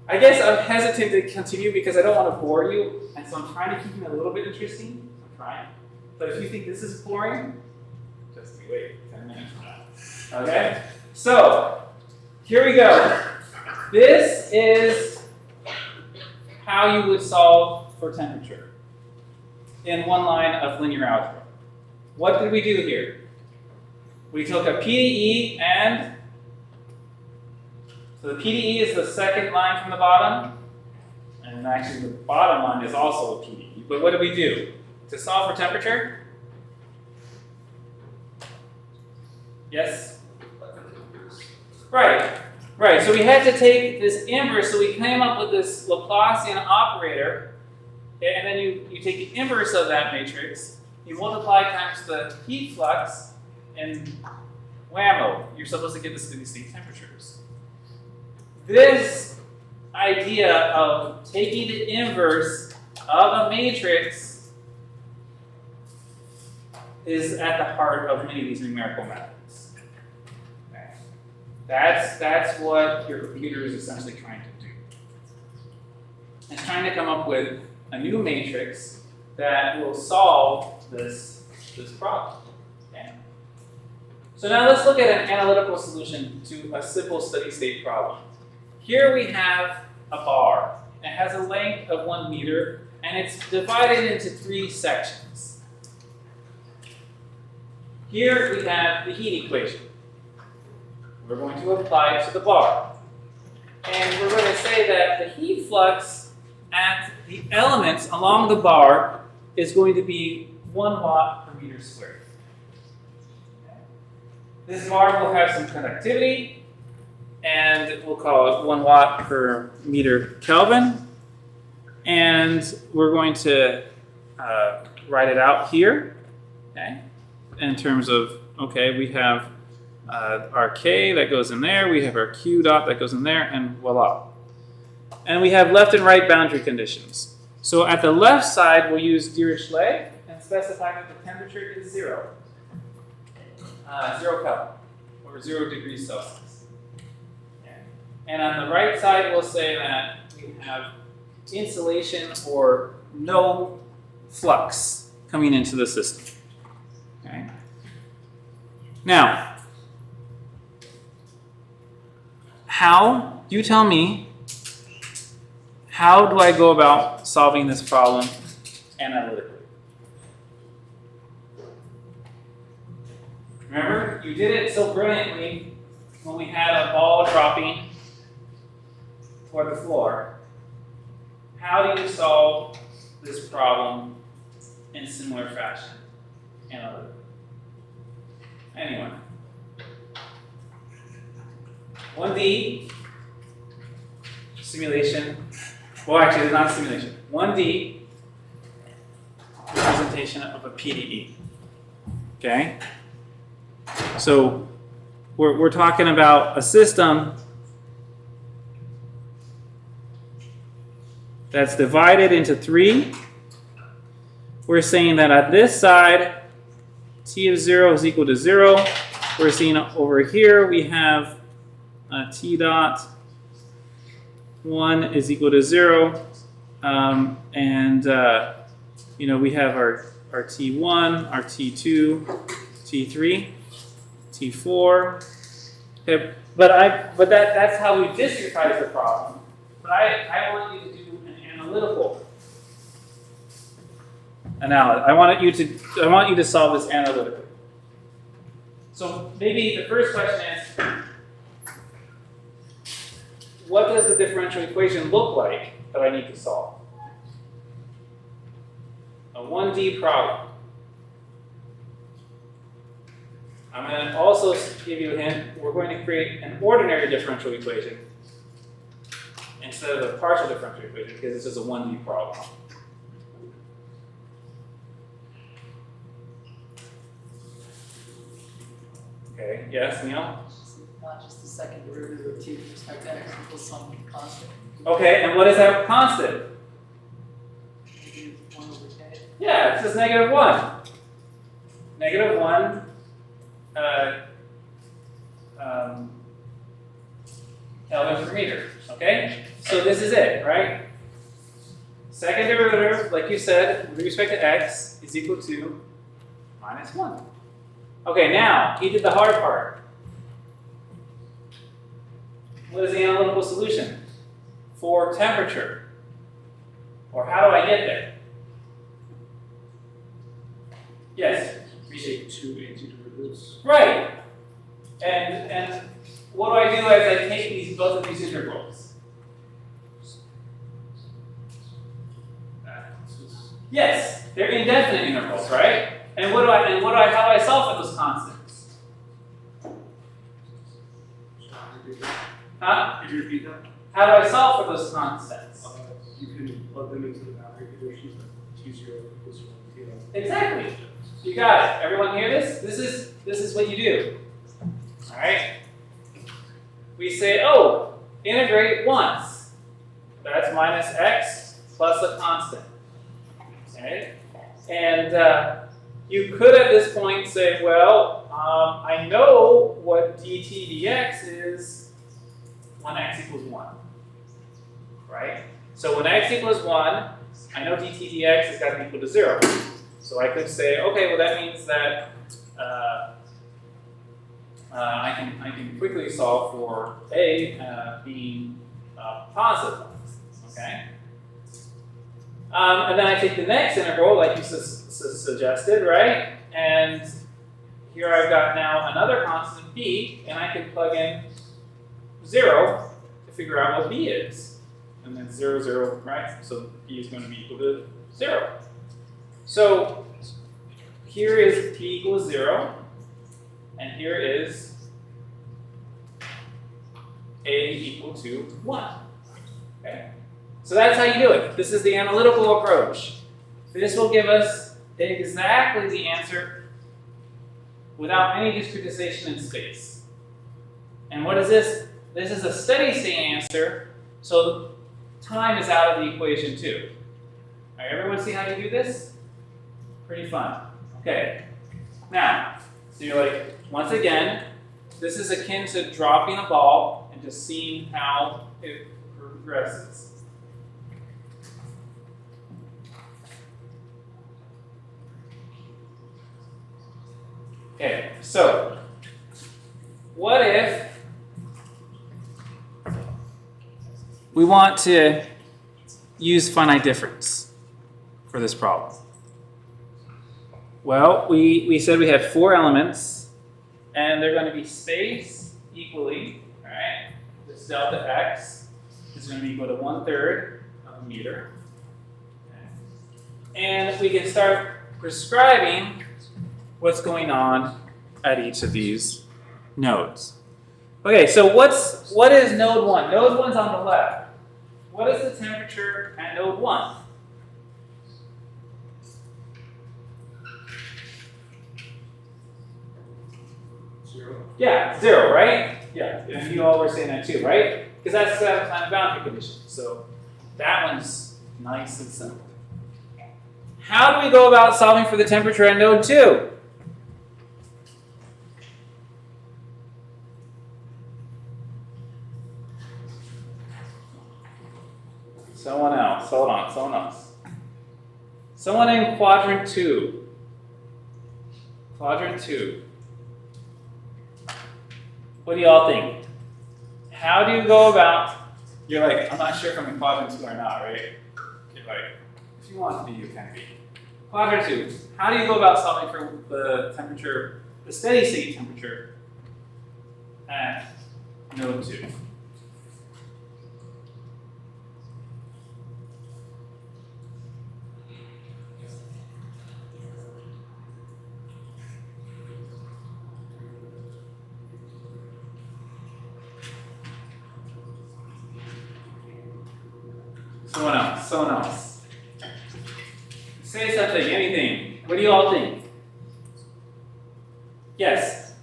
I guess I'm hesitant to continue because I don't want to bore you, and so I'm trying to keep it a little bit interesting. I'm trying. But if you think this is boring, just wait 10 minutes from now. Okay? So, here we go. This is how you would solve for temperature in one line of linear algebra. What did we do here? We took a PDE and so the PDE is the second line from the bottom, and actually the bottom line is also a PDE. But what did we do? To solve for temperature? Yes? Right. So we had to take this inverse, so we came up with this Laplacian operator, okay, and then you take the inverse of that matrix, you multiply times the heat flux, and whammo, you're supposed to get the steady state temperatures. This idea of taking the inverse of a matrix is at the heart of many of these numerical methods. Okay. That's what your computer is essentially trying to do. It's trying to come up with a new matrix that will solve this problem. Okay. So now let's look at an analytical solution to a simple steady state problem. Here we have a bar. It has a length of 1 meter, and it's divided into 3 sections. Here we have the heat equation. We're going to apply it to the bar. And we're going to say that the heat flux at the elements along the bar is going to be 1 watt per meter squared. Okay. This bar will have some conductivity, and we'll call it 1 watt per meter Kelvin. And we're going to write it out here, okay? In terms of, okay, we have our K that goes in there, we have our Q dot that goes in there, and voila. And we have left and right boundary conditions. So at the left side, we'll use Dirichlet and specify that the temperature is 0. 0 Kelvin, or 0 degrees Celsius. Okay. And on the right side, we'll say that we have insulation or no flux coming into the system. Okay. Now, you tell me, how do I go about solving this problem analytically? Remember, you did it so brilliantly when we had a ball dropping toward the floor. How do you solve this problem in similar fashion analytically? Anyone? 1D simulation. Well, actually, it's not a simulation. 1D representation of a PDE. Okay? So we're talking about a system that's divided into 3. We're saying that at this side, T of 0 is equal to 0. We're seeing over here we have T dot 1 is equal to 0. You know, we have our T1, our T2, T3, T4. Okay, but that's how we discretize the problem. But I want you to do an analytical analysis. I want you to solve this analytically. So maybe the first question is, what does the differential equation look like that I need to solve? A 1D problem. I'm going to also give you a hint. We're going to create an ordinary differential equation instead of a partial differential equation because this is a 1D problem. Okay, yes, Neil? Not just the second derivative of t with respect to x equals some constant. Okay, and what is that constant? Maybe 1 over k. Yeah, it says -1. -1 Kelvin per meter. Okay? So this is it, right? Second derivative, like you said, with respect to x is equal to -1. Okay, now he did the hard part. What is the analytical solution? For temperature. Or how do I get there? Yes? Take 2 antiderivatives. Right. And what do I do as I take both of these integrals? Yes, they're indefinite integrals, right? And how do I solve for those constants? Huh? Could you repeat that? How do I solve for those constants? You can plug them into the boundary conditions. T0 equals 1, you know. Exactly. You got it. Everyone hear this? This is what you do. All right. We say, oh, integrate once. That's minus x plus a constant. Okay. And you could at this point say, well, I know what dt dx is when x equals 1. Right? So when x equals 1, I know dt dx has got to be equal to 0. So I could say, okay, well that means that I can quickly solve for a being positive. Okay? And then I take the next integral, like you suggested, right? And here I've got now another constant b, and I can plug in 0 to figure out what b is. And then 0, 0, right? So b is going to be equal to 0. So here is b equals 0, and here is a equal to 1. Okay? So that's how you do it. This is the analytical approach. This will give us exactly the answer without any discretization in space. And what is this? This is a steady state answer, so time is out of the equation too. All right, everyone see how you do this? Pretty fun. Okay. Now, so you're like, once again, this is akin to dropping a ball and just seeing how it progresses. Okay, so what if we want to use finite difference for this problem? Well, we said we had 4 elements, and they're going to be spaced equally, all right? This delta x is going to be equal to 1/3 of a meter. Okay. And we can start prescribing what's going on at each of these nodes. Okay, so what is node 1? Node 1's on the left. What is the temperature at node 1? Yeah, 0, right? Yeah, and you all were saying that too, right? Because that's the satisfying boundary condition. So that one's nice and simple. How do we go about solving for the temperature at node 2? Someone else. Hold on, someone else. Someone in quadrant 2. Quadrant 2. What do y'all think? How do you go about, you're like, I'm not sure if I'm in quadrant 2 or not, right? You're like, if you want to be, you can be. Quadrant 2, how do you go about solving for the temperature, the steady state temperature at node 2? Someone else. Say something, anything. What do you all think? Yes?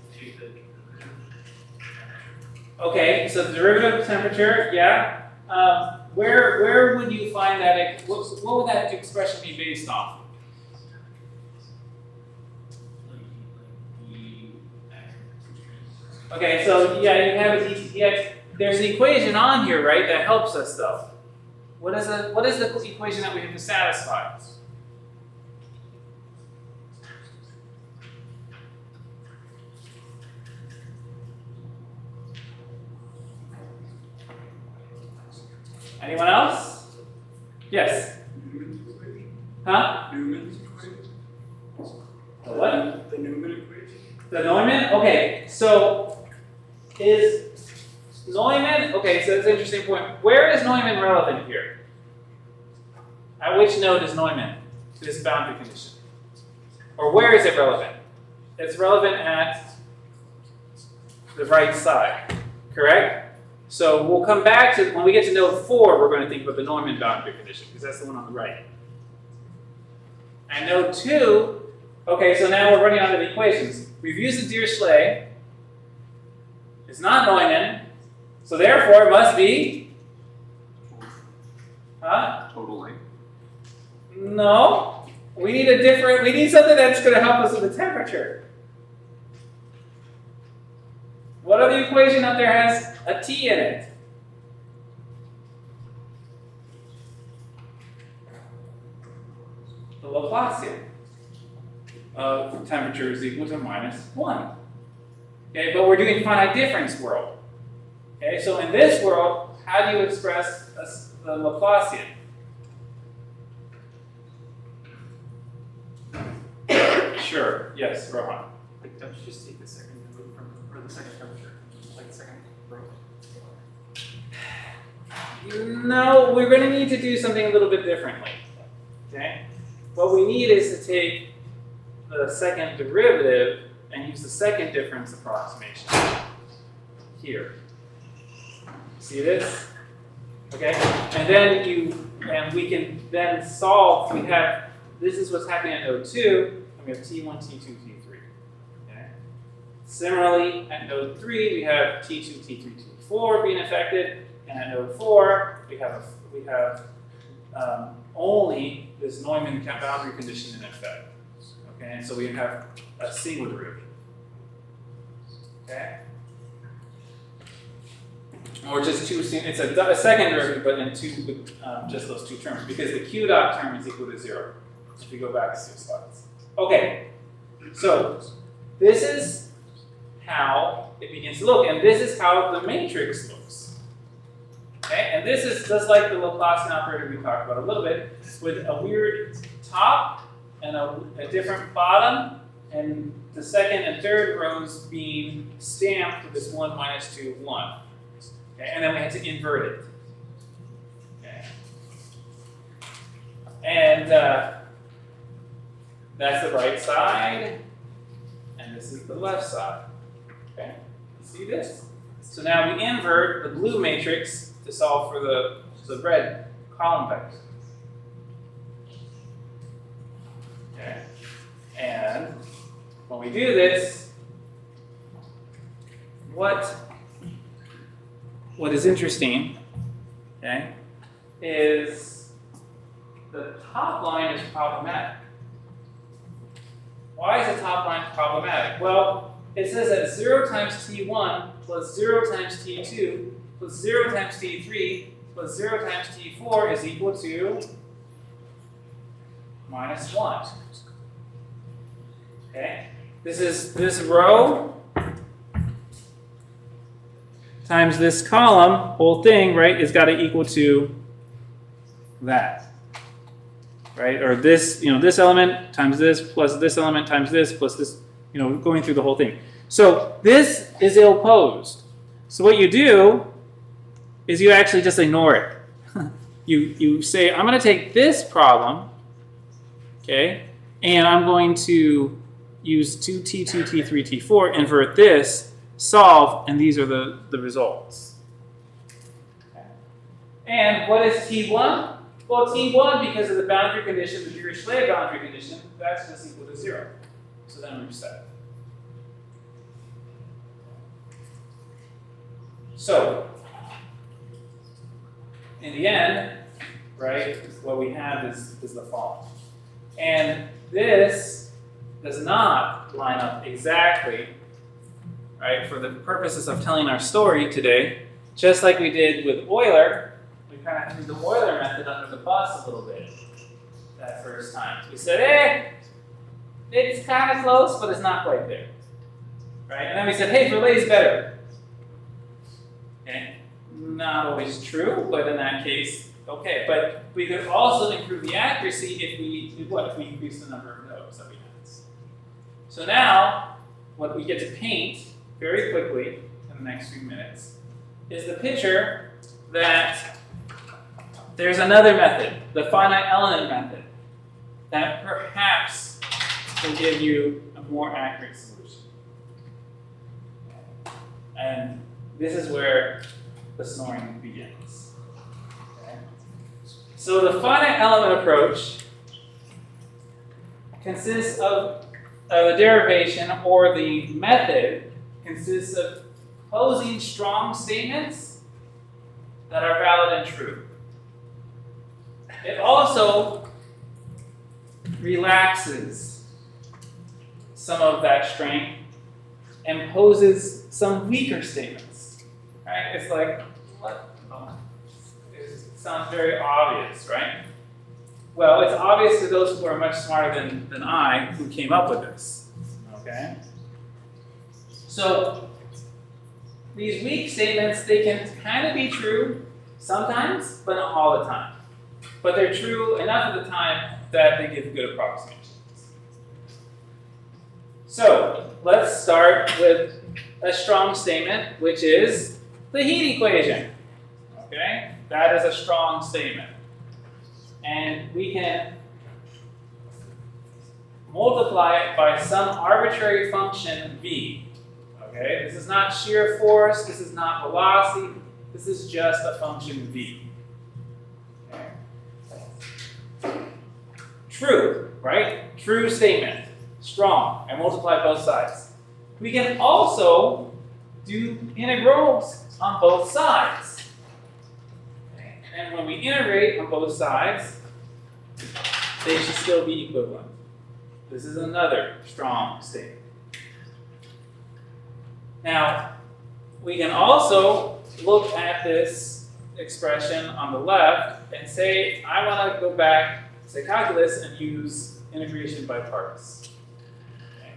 Okay, so the derivative of temperature, yeah. Where would you find that, what would that expression be based off? Okay, so yeah, you have a dTdx. There's an equation on here, right, that helps us though. What is the equation that we have to satisfy? Anyone else? Yes? Huh? Newman's equation? The what? The Newman equation? The Neumann? Okay, so is Neumann, okay, so that's an interesting point. Where is Neumann relevant here? At which node is Neumann to this boundary condition? Or where is it relevant? It's relevant at the right side, correct? So we'll come back to, when we get to node 4, we're going to think about the Neumann boundary condition, because that's the one on the right. At node 2, okay, so now we're running out of the equations. We've used the Dirichlet. It's not Neumann. So therefore, it must be, huh? Total length. No. We need something that's going to help us with the temperature. What other equation up there has a T in it? The Laplacian of temperature is equal to -1. Okay, but we're doing finite difference world. Okay, so in this world, how do you express the Laplacian? Sure, yes, Rohan. Like, don't you just take the second node from, or the second temperature, like the second row? No, we're going to need to do something a little bit differently. Okay? What we need is to take the second derivative and use the second difference approximation here. See this? Okay? And then we can then solve, this is what's happening at node 2, and we have T1, T2, T3. Okay? Similarly, at node 3, we have T2, T3, T4 being affected, and at node 4, we have only this Neumann boundary condition in effect. Okay, and so we have a single derivative. Okay? Or just it's a second derivative, but in just those two terms, because the Q dot term is equal to 0. If we go back a few slides. Okay, so this is how it begins to look, and this is how the matrix looks. Okay, and this is just like the Laplacian operator we talked about a little bit, with a weird top and a different bottom, and the second and third rows being stamped with this 1, -2, 1. Okay, and then we had to invert it. Okay, and that's the right side, and this is the left side. Okay, see this? So now we invert the blue matrix to solve for the red column vector. Okay, and when we do this, what is interesting, okay, is the top line is problematic. Why is the top line problematic? Well, it says that 0 times T1 plus 0 times T2 plus 0 times T3 plus 0 times T4 is equal to -1. Okay? This is this row times this column, whole thing, right, is got to equal to that. Right? Or this, this element times this plus this element times this plus this, going through the whole thing. So this is ill-posed. So what you do is you actually just ignore it. You say, I'm going to take this problem, okay, and I'm going to use 2, T2, T3, T4, invert this, solve, and these are the results. Okay. And what is T1? Well, T1, because of the boundary condition, the Dirichlet boundary condition, that's just equal to 0. So then we're set. So, in the end, right, what we have is the following. And this does not line up exactly, right, for the purposes of telling our story today, just like we did with Euler. We kind of threw the Euler method under the bus a little bit that first time. We said, it's kind of close, but it's not quite there. Right? And then we said, hey, Verlet is better. Okay? Not always true, but in that case, okay. But we could also improve the accuracy if we do what? If we increase the number of nodes that we have. So now, what we get to paint very quickly in the next few minutes is the picture that there's another method, the finite element method, that perhaps will give you a more accurate solution. And this is where the snoring begins. Okay? So the finite element approach consists of the derivation, or the method consists of posing strong statements that are valid and true. It also relaxes some of that strength and poses some weaker statements. Right? It's like, what? Oh, it sounds very obvious, right? Well, it's obvious to those who are much smarter than I who came up with this. Okay? So, these weak statements, they can kind of be true sometimes, but not all the time. But they're true enough of the time that they give good approximations. So, let's start with a strong statement, which is the heat equation. Okay? That is a strong statement. And we can multiply it by some arbitrary function v. Okay? This is not shear force, this is not velocity, this is just a function v. Okay? True, right? True statement. Strong. I multiply both sides. We can also do integrals on both sides. Okay? And when we integrate on both sides, they should still be equivalent. This is another strong statement. Now, we can also look at this expression on the left and say, I want to go back to calculus and use integration by parts. Okay?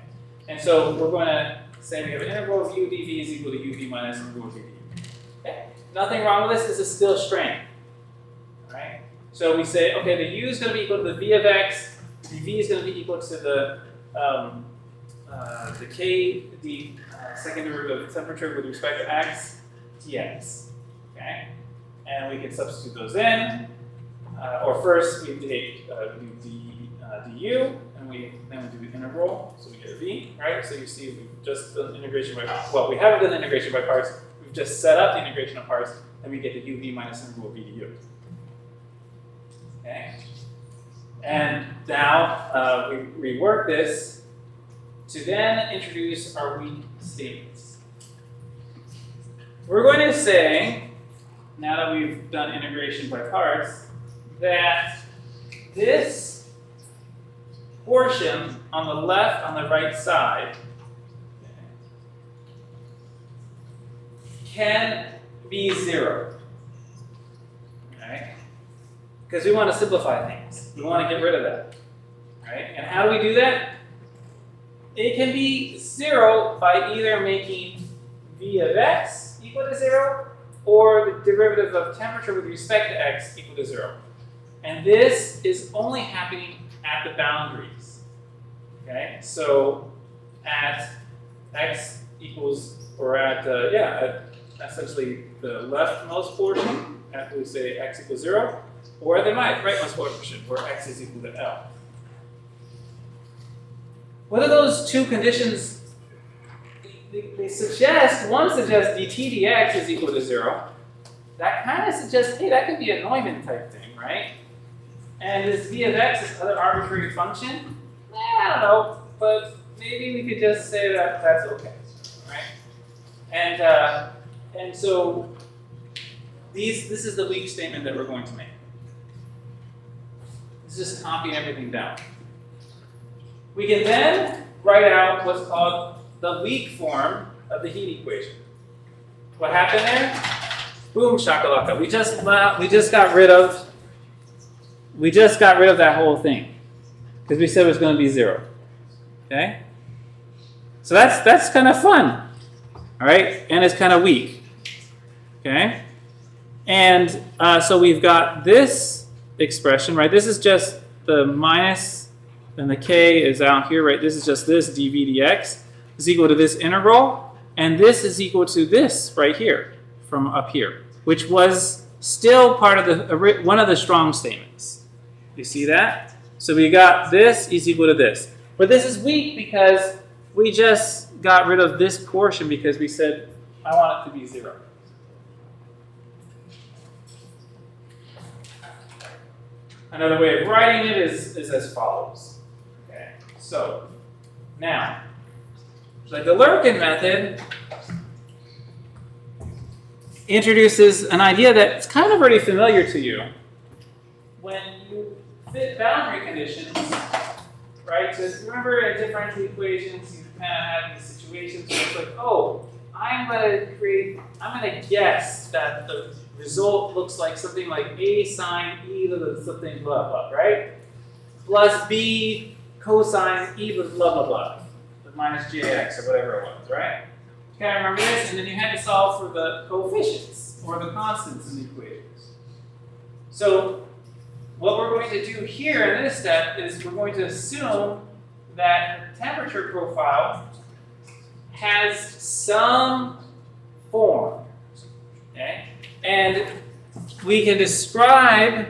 And so we're going to say we have an integral of u dv is equal to uv minus integral of dv. Okay? Nothing wrong with this. This is still strength. Right? So we say, okay, the u is going to be equal to the v of x, the v is going to be equal to the k, the second derivative of temperature with respect to x, dx. Okay? And we can substitute those in. Or first we take du, and then we do the integral, so we get a v, right? So you see we've just done integration by, well, we haven't done integration by parts, we've just set up the integration of parts, and we get the uv minus integral v du. Okay? And now we rework this to then introduce our weak statements. We're going to say, now that we've done integration by parts, that this portion on the left, on the right side, can be 0. Right? Because we want to simplify things. We want to get rid of that. Right? And how do we do that? It can be 0 by either making v of x equal to 0 or the derivative of temperature with respect to x equal to 0. And this is only happening at the boundaries. Okay? So at x equals, or at essentially the leftmost portion, after we say x equals 0, or at the rightmost portion, where x is equal to L. What are those two conditions? They suggest, one suggests dt dx is equal to 0. That kind of suggests, hey, that could be a Neumann type thing, right? And this v of x, this other arbitrary function, I don't know, but maybe we could just say that that's okay, right? And so this is the weak statement that we're going to make. It's just copying everything down. We can then write out what's called the weak form of the heat equation. What happened there? Boom shakalaka. We just got rid of that whole thing because we said it was going to be 0. Okay? So that's kind of fun. All right? And it's kind of weak. Okay? And so we've got this expression, right? This is just the minus, and the k is out here, right? This is just this dv dx is equal to this integral, and this is equal to this right here from up here, which was still part of the one of the strong statements. You see that? So we got this is equal to this. But this is weak because we just got rid of this portion because we said, I want it to be 0. Another way of writing it is as follows. Okay, so now, the Galerkin method introduces an idea that's kind of already familiar to you. When you fit boundary conditions, right? So remember in differential equations, you kind of have these situations where it's like, oh, I'm gonna guess that the result looks like something like a sine e to the something blah blah, right? Plus b cosine e to the blah blah blah, the minus jx or whatever it was, right? Okay, remember this, and then you had to solve for the coefficients or the constants in the equations. So what we're going to do here in this step is we're going to assume that the temperature profile has some form, okay? And we can describe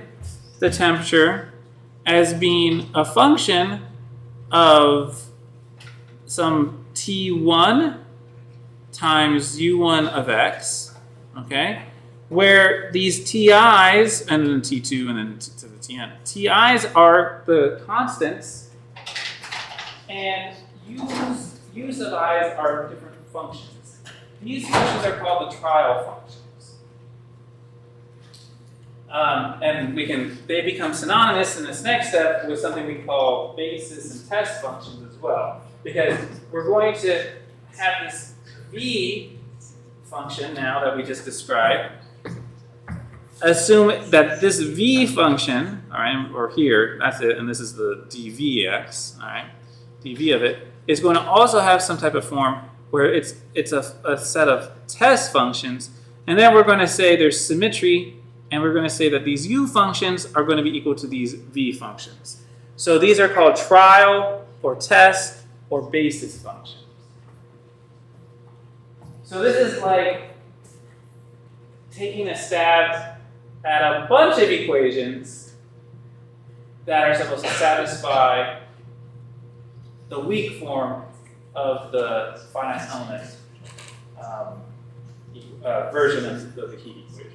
the temperature as being a function of some T1 times U1 of x, okay? Where these TIs, and then T2 and then to the Tn. TIs are the constants, and U's of i's are different functions. These functions are called the trial functions. And they become synonymous in this next step with something we call basis and test functions as well. Because we're going to have this v function now that we just described. Assume that this v function, all right, or here, that's it, and this is the dvx, all right, dv of it, is going to also have some type of form where it's a set of test functions, and then we're going to say there's symmetry, and we're going to say that these u functions are going to be equal to these v functions. So these are called trial or test or basis functions. So this is like taking a stab at a bunch of equations that are supposed to satisfy the weak form of the finite element version of the heat equation.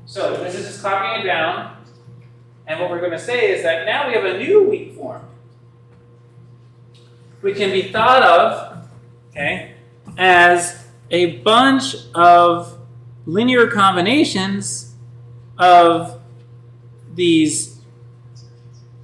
So this is just copying it down, and what we're going to say is that now we have a new weak form, which can be thought of, okay, as a bunch of linear combinations of these.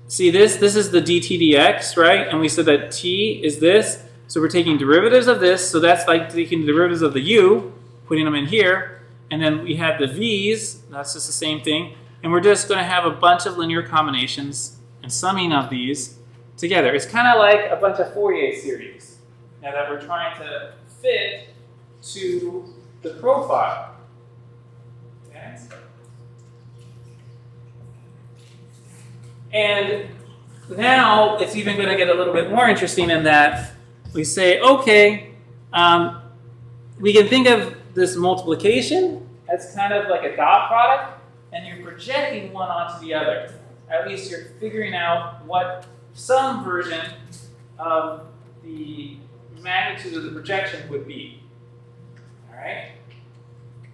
See this? This is the dt dx, right? And we said that t is this. So we're taking derivatives of this. So that's like taking derivatives of the u, putting them in here. And then we have the v's. That's just the same thing. And we're just going to have a bunch of linear combinations and summing of these together. It's kind of like a bunch of Fourier series now that we're trying to fit to the profile. Okay? And now it's even going to get a little bit more interesting in that we say, okay, we can think of this multiplication as kind of like a dot product, and you're projecting one onto the other. At least you're figuring out what some version of the magnitude of the projection would be. All right?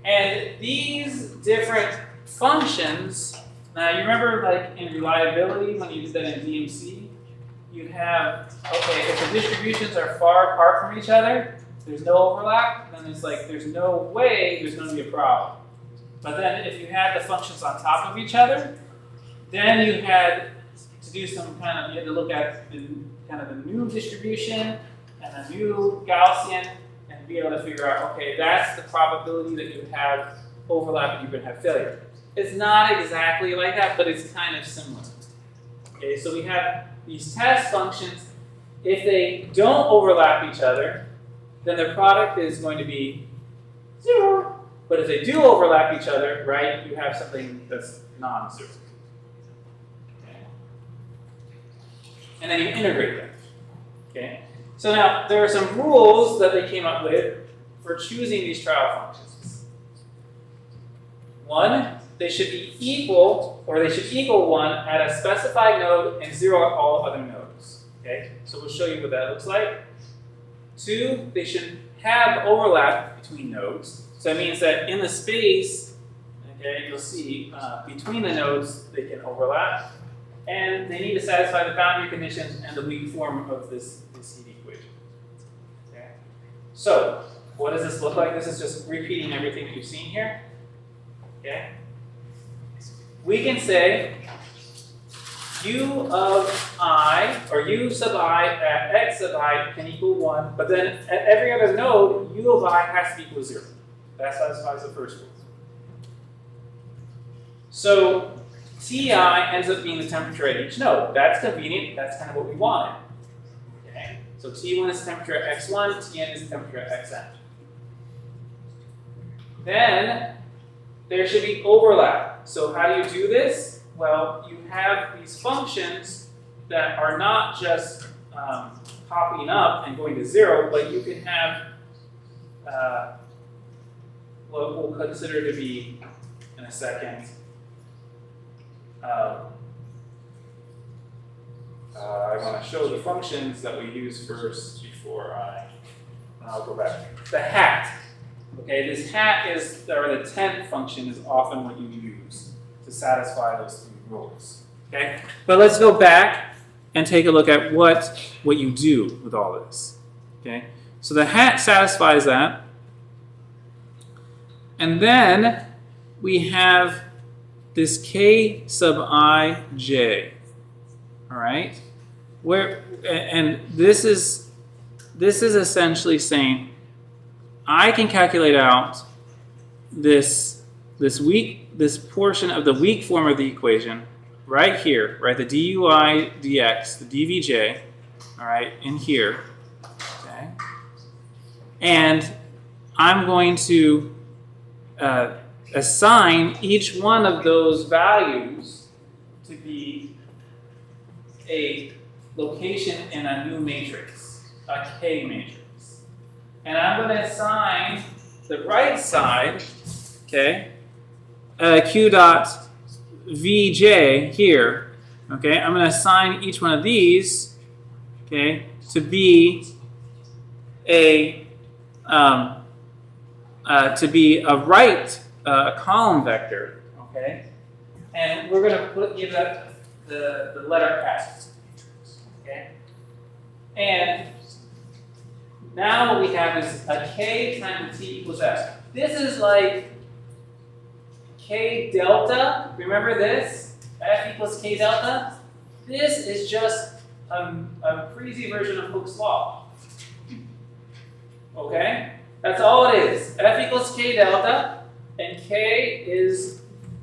And these different functions, now you remember like in reliability when you did that in DMC, you have, okay, if the distributions are far apart from each other, there's no overlap, then it's like there's no way there's going to be a problem. But then if you had the functions on top of each other, then you had to do some kind of, you had to look at the kind of the new distribution and the new Gaussian and be able to figure out, okay, that's the probability that you would have overlap and you would have failure. It's not exactly like that, but it's kind of similar. Okay, so we have these test functions. If they don't overlap each other, then their product is going to be 0. But if they do overlap each other, right, you have something that's non-zero. Okay. And then you integrate them. Okay. So now there are some rules that they came up with for choosing these trial functions. One, they should be equal, or they should equal 1 at a specified node and 0 at all other nodes. Okay. So we'll show you what that looks like. 2, they should have overlap between nodes. So that means that in the space, okay, you'll see between the nodes they can overlap. and they need to satisfy the boundary conditions and the weak form of this heat equation. Okay? So, what does this look like? This is just repeating everything that you've seen here. Okay? We can say u of I, or u sub I at x sub I can equal 1, but then at every other node, u of I has to equal 0. That satisfies the first rule. So Ti ends up being the temperature at each node. That's convenient. That's kind of what we wanted. Okay? So T1 is the temperature at x1, Tn is the temperature at xn. Then there should be overlap. So how do you do this? Well, you have these functions that are not just popping up and going to 0, but you can have what we'll consider to be, in a second, I want to show the functions that we use first before I'll go back. The hat. Okay, this hat is, or the tent function is often what you use to satisfy those three rules. Okay, but let's go back and take a look at what you do with all this. Okay, so the hat satisfies that, and then we have this k sub I j. All right, and this is essentially saying I can calculate out this portion of the weak form of the equation right here, right? The dui dx, the dvj, all right, in here, okay? And I'm going to assign each one of those values to be a location in a new matrix, a K matrix. And I'm going to assign the right side, okay, Q dot Vj here, okay, I'm going to assign each one of these, okay, to be a right column vector, okay, and we're going to give that the letter S, okay, and now what we have is a k times t equals s. This is like k delta. Remember this? F equals k delta. This is just a crazy version of Hooke's law. Okay? That's all it is. F equals k delta, and k is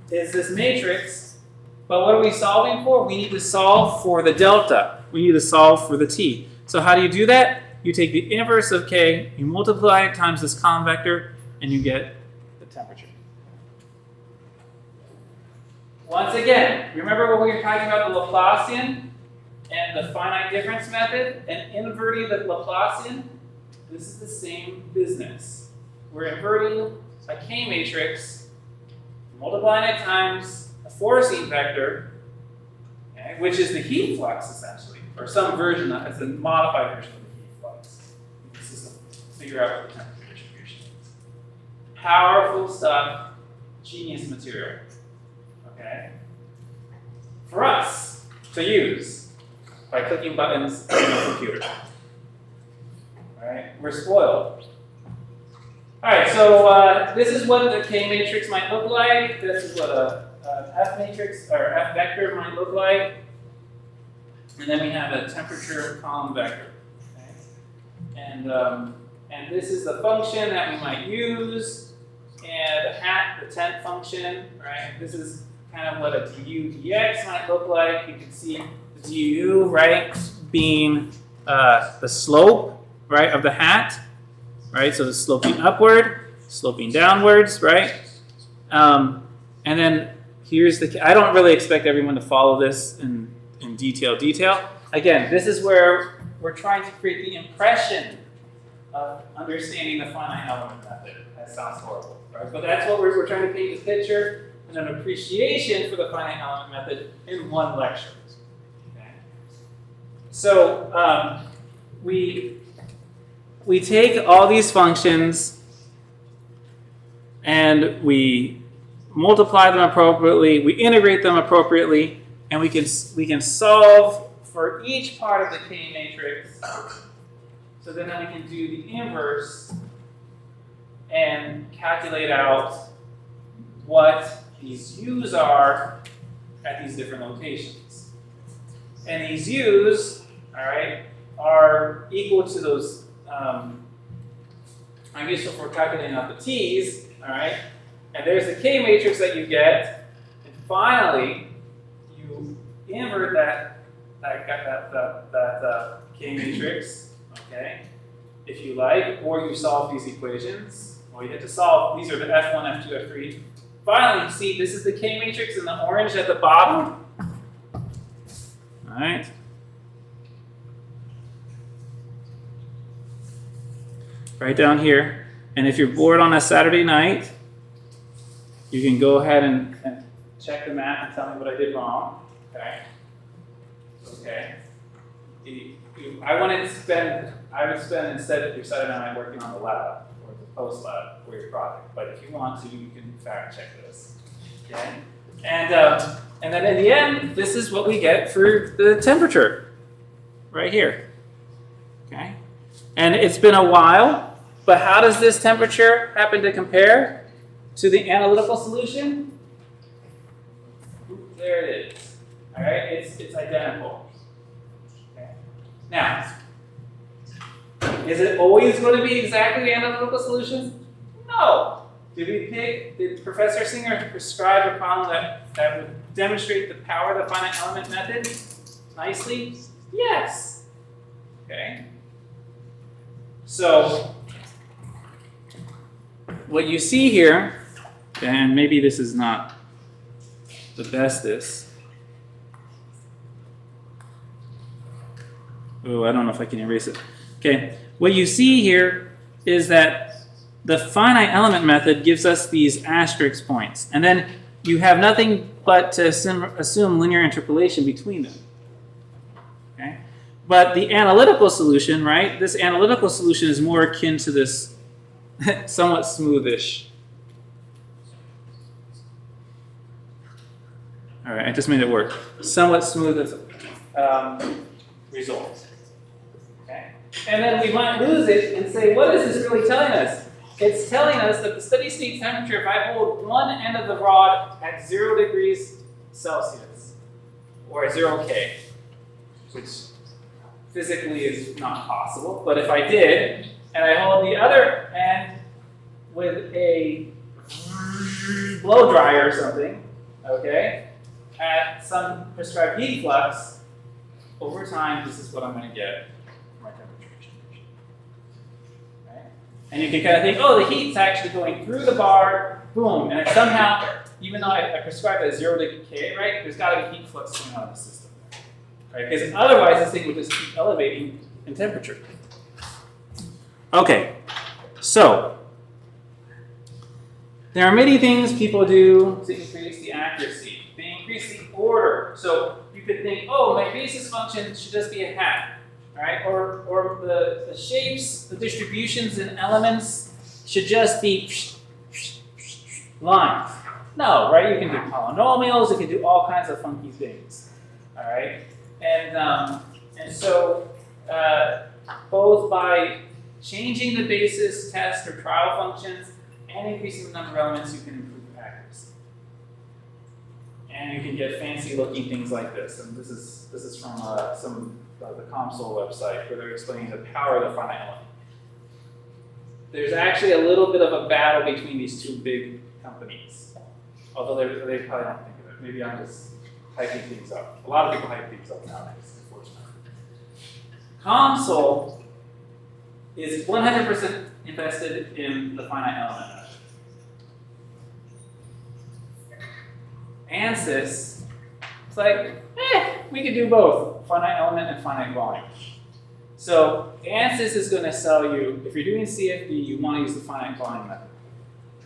this matrix. But what are we solving for? We need to solve for the delta. We need to solve for the t. So how do you do that? You take the inverse of k, you multiply it times this column vector, and you get the temperature. Once again, remember when we were talking about the Laplacian and the finite difference method and inverting the Laplacian? This is the same business. We're inverting a K matrix, multiplying it times a forcing vector, okay, which is the heat flux essentially, or some version of it. It's a modified version of the heat flux. This is to figure out what the temperature distribution is. Powerful stuff, genius material. Okay? For us to use by clicking buttons on the computer. Alright, we're spoiled. Alright, so this is what the K matrix might look like. This is what a F matrix or F vector might look like. And then we have a temperature column vector. Okay? And this is the function that we might use. And the hat, the tent function, right? This is kind of what a du dx might look like. You can see the du, right, being the slope, right, of the hat, right? So the sloping upward, sloping downwards, right? And then here's the, I don't really expect everyone to follow this in detail. Again, this is where we're trying to create the impression of understanding the finite element method. That sounds horrible, right? But that's what we're trying to paint the picture and an appreciation for the finite element method in one lecture. Okay? So we take all these functions and we multiply them appropriately, we integrate them appropriately, and we can solve for each part of the K matrix. So then we can do the inverse and calculate out what these U's are at these different locations. And these U's, all right, are equal to those, I guess if we're calculating out the T's, all right, and there's the K matrix that you get, and finally, you invert that K matrix, okay, if you like, or you solve these equations. Well, you have to solve, these are the F1, F2, F3. Finally, you see this is the K matrix in the orange at the bottom. All right. Right down here. And if you're bored on a Saturday night, you can go ahead and check the math and tell me what I did wrong. Okay. Okay. I would spend instead of your Saturday night working on the lab or the post lab for your project. But if you want to, you can fact check this. Okay. And then in the end, this is what we get for the temperature, right here. Okay. And it's been a while, but how does this temperature happen to compare to the analytical solution? There it is. All right. It's identical. Okay. Now, is it always going to be exactly the analytical solution? No. Did Professor Singer prescribe a problem that would demonstrate the power of the finite element method nicely? Yes. Okay. So, what you see here, and maybe this is not the bestest. Oh, I don't know if I can erase it. Okay. What you see here is that the finite element method gives us these asterisk points. And then you have nothing but to assume linear interpolation between them. Okay? But the analytical solution, right? This analytical solution is more akin to this somewhat smoothish. All right, I just made it work. Somewhat smooth result. Okay? And then we might lose it and say, what is this really telling us? It's telling us that the steady state temperature, if I hold one end of the rod at 0 degrees Celsius, or at 0 K, which physically is not possible, but if I did, and I hold the other end with a blow dryer or something, okay, at some prescribed heat flux, over time, this is what I'm going to get for my temperature distribution. Right? And you can kind of think, oh, the heat's actually going through the bar, boom, and it somehow, even though I prescribed at 0 to K, right, there's got to be heat flux coming out of the system. Right? Because otherwise, this thing would just keep elevating in temperature. Okay, so there are many things people do to increase the accuracy. They increase the order. So you could think, oh, my basis function should just be a hat, right? Or the shapes, the distributions and elements should just be lines. No, right? You can do polynomials. You can do all kinds of funky things. All right, and so both by changing the basis test or trial functions and increasing the number of elements, you can improve accuracy. And you can get fancy looking things like this. And this is from the COMSOL website where they're explaining the power of the finite element. There's actually a little bit of a battle between these two big companies. Although they probably don't think of it. Maybe I'm just hyping things up. A lot of people hype things up nowadays, unfortunately. COMSOL is 100% invested in the finite element method. ANSYS, it's like, we could do both, finite element and finite volume. So ANSYS is going to sell you, if you're doing CFD, you want to use the finite volume method.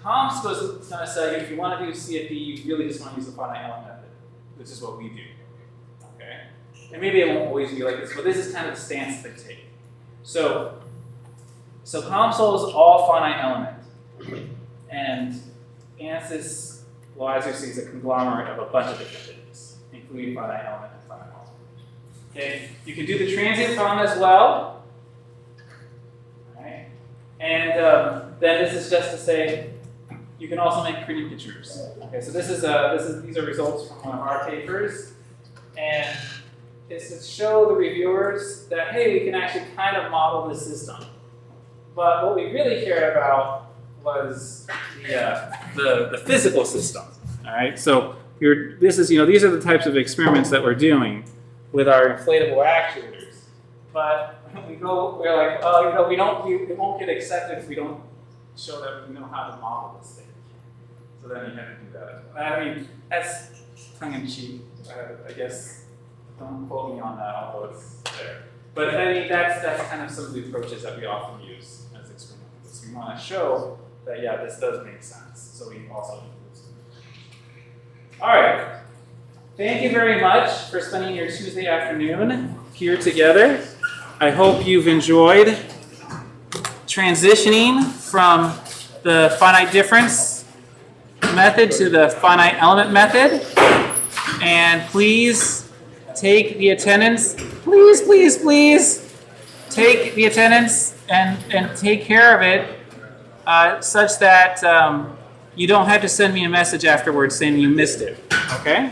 COMSOL is going to sell you, if you want to do CFD, you really just want to use the finite element method, which is what we do. Okay? And maybe it won't always be like this, but this is kind of the stance they take. So COMSOL is all finite element. And ANSYS, well, as you see, is a conglomerate of a bunch of different things, including finite element and finite multiphysics. Okay, you can do the transient problem as well. Alright. And then this is just to say you can also make pretty pictures. Okay, so these are results from one of our papers, and it's to show the reviewers that hey, we can actually kind of model this system. But what we really cared about was the physical system. All right, so these are the types of experiments that we're doing with our inflatable actuators. But we're like, oh, it won't get accepted if we don't show that we know how to model this thing. So then you have to do that. I mean, that's tongue in cheek, I guess. Don't quote me on that, although it's there. But I mean, that's kind of some of the approaches that we often use as experimentalists. We want to show that yeah, this does make sense. So we also include some. All right. Thank you very much for spending your Tuesday afternoon here together. I hope you've enjoyed transitioning from the finite difference method to the finite element method. And please take the attendance. Please take the attendance and take care of it such that you don't have to send me a message afterwards saying you missed it. Okay?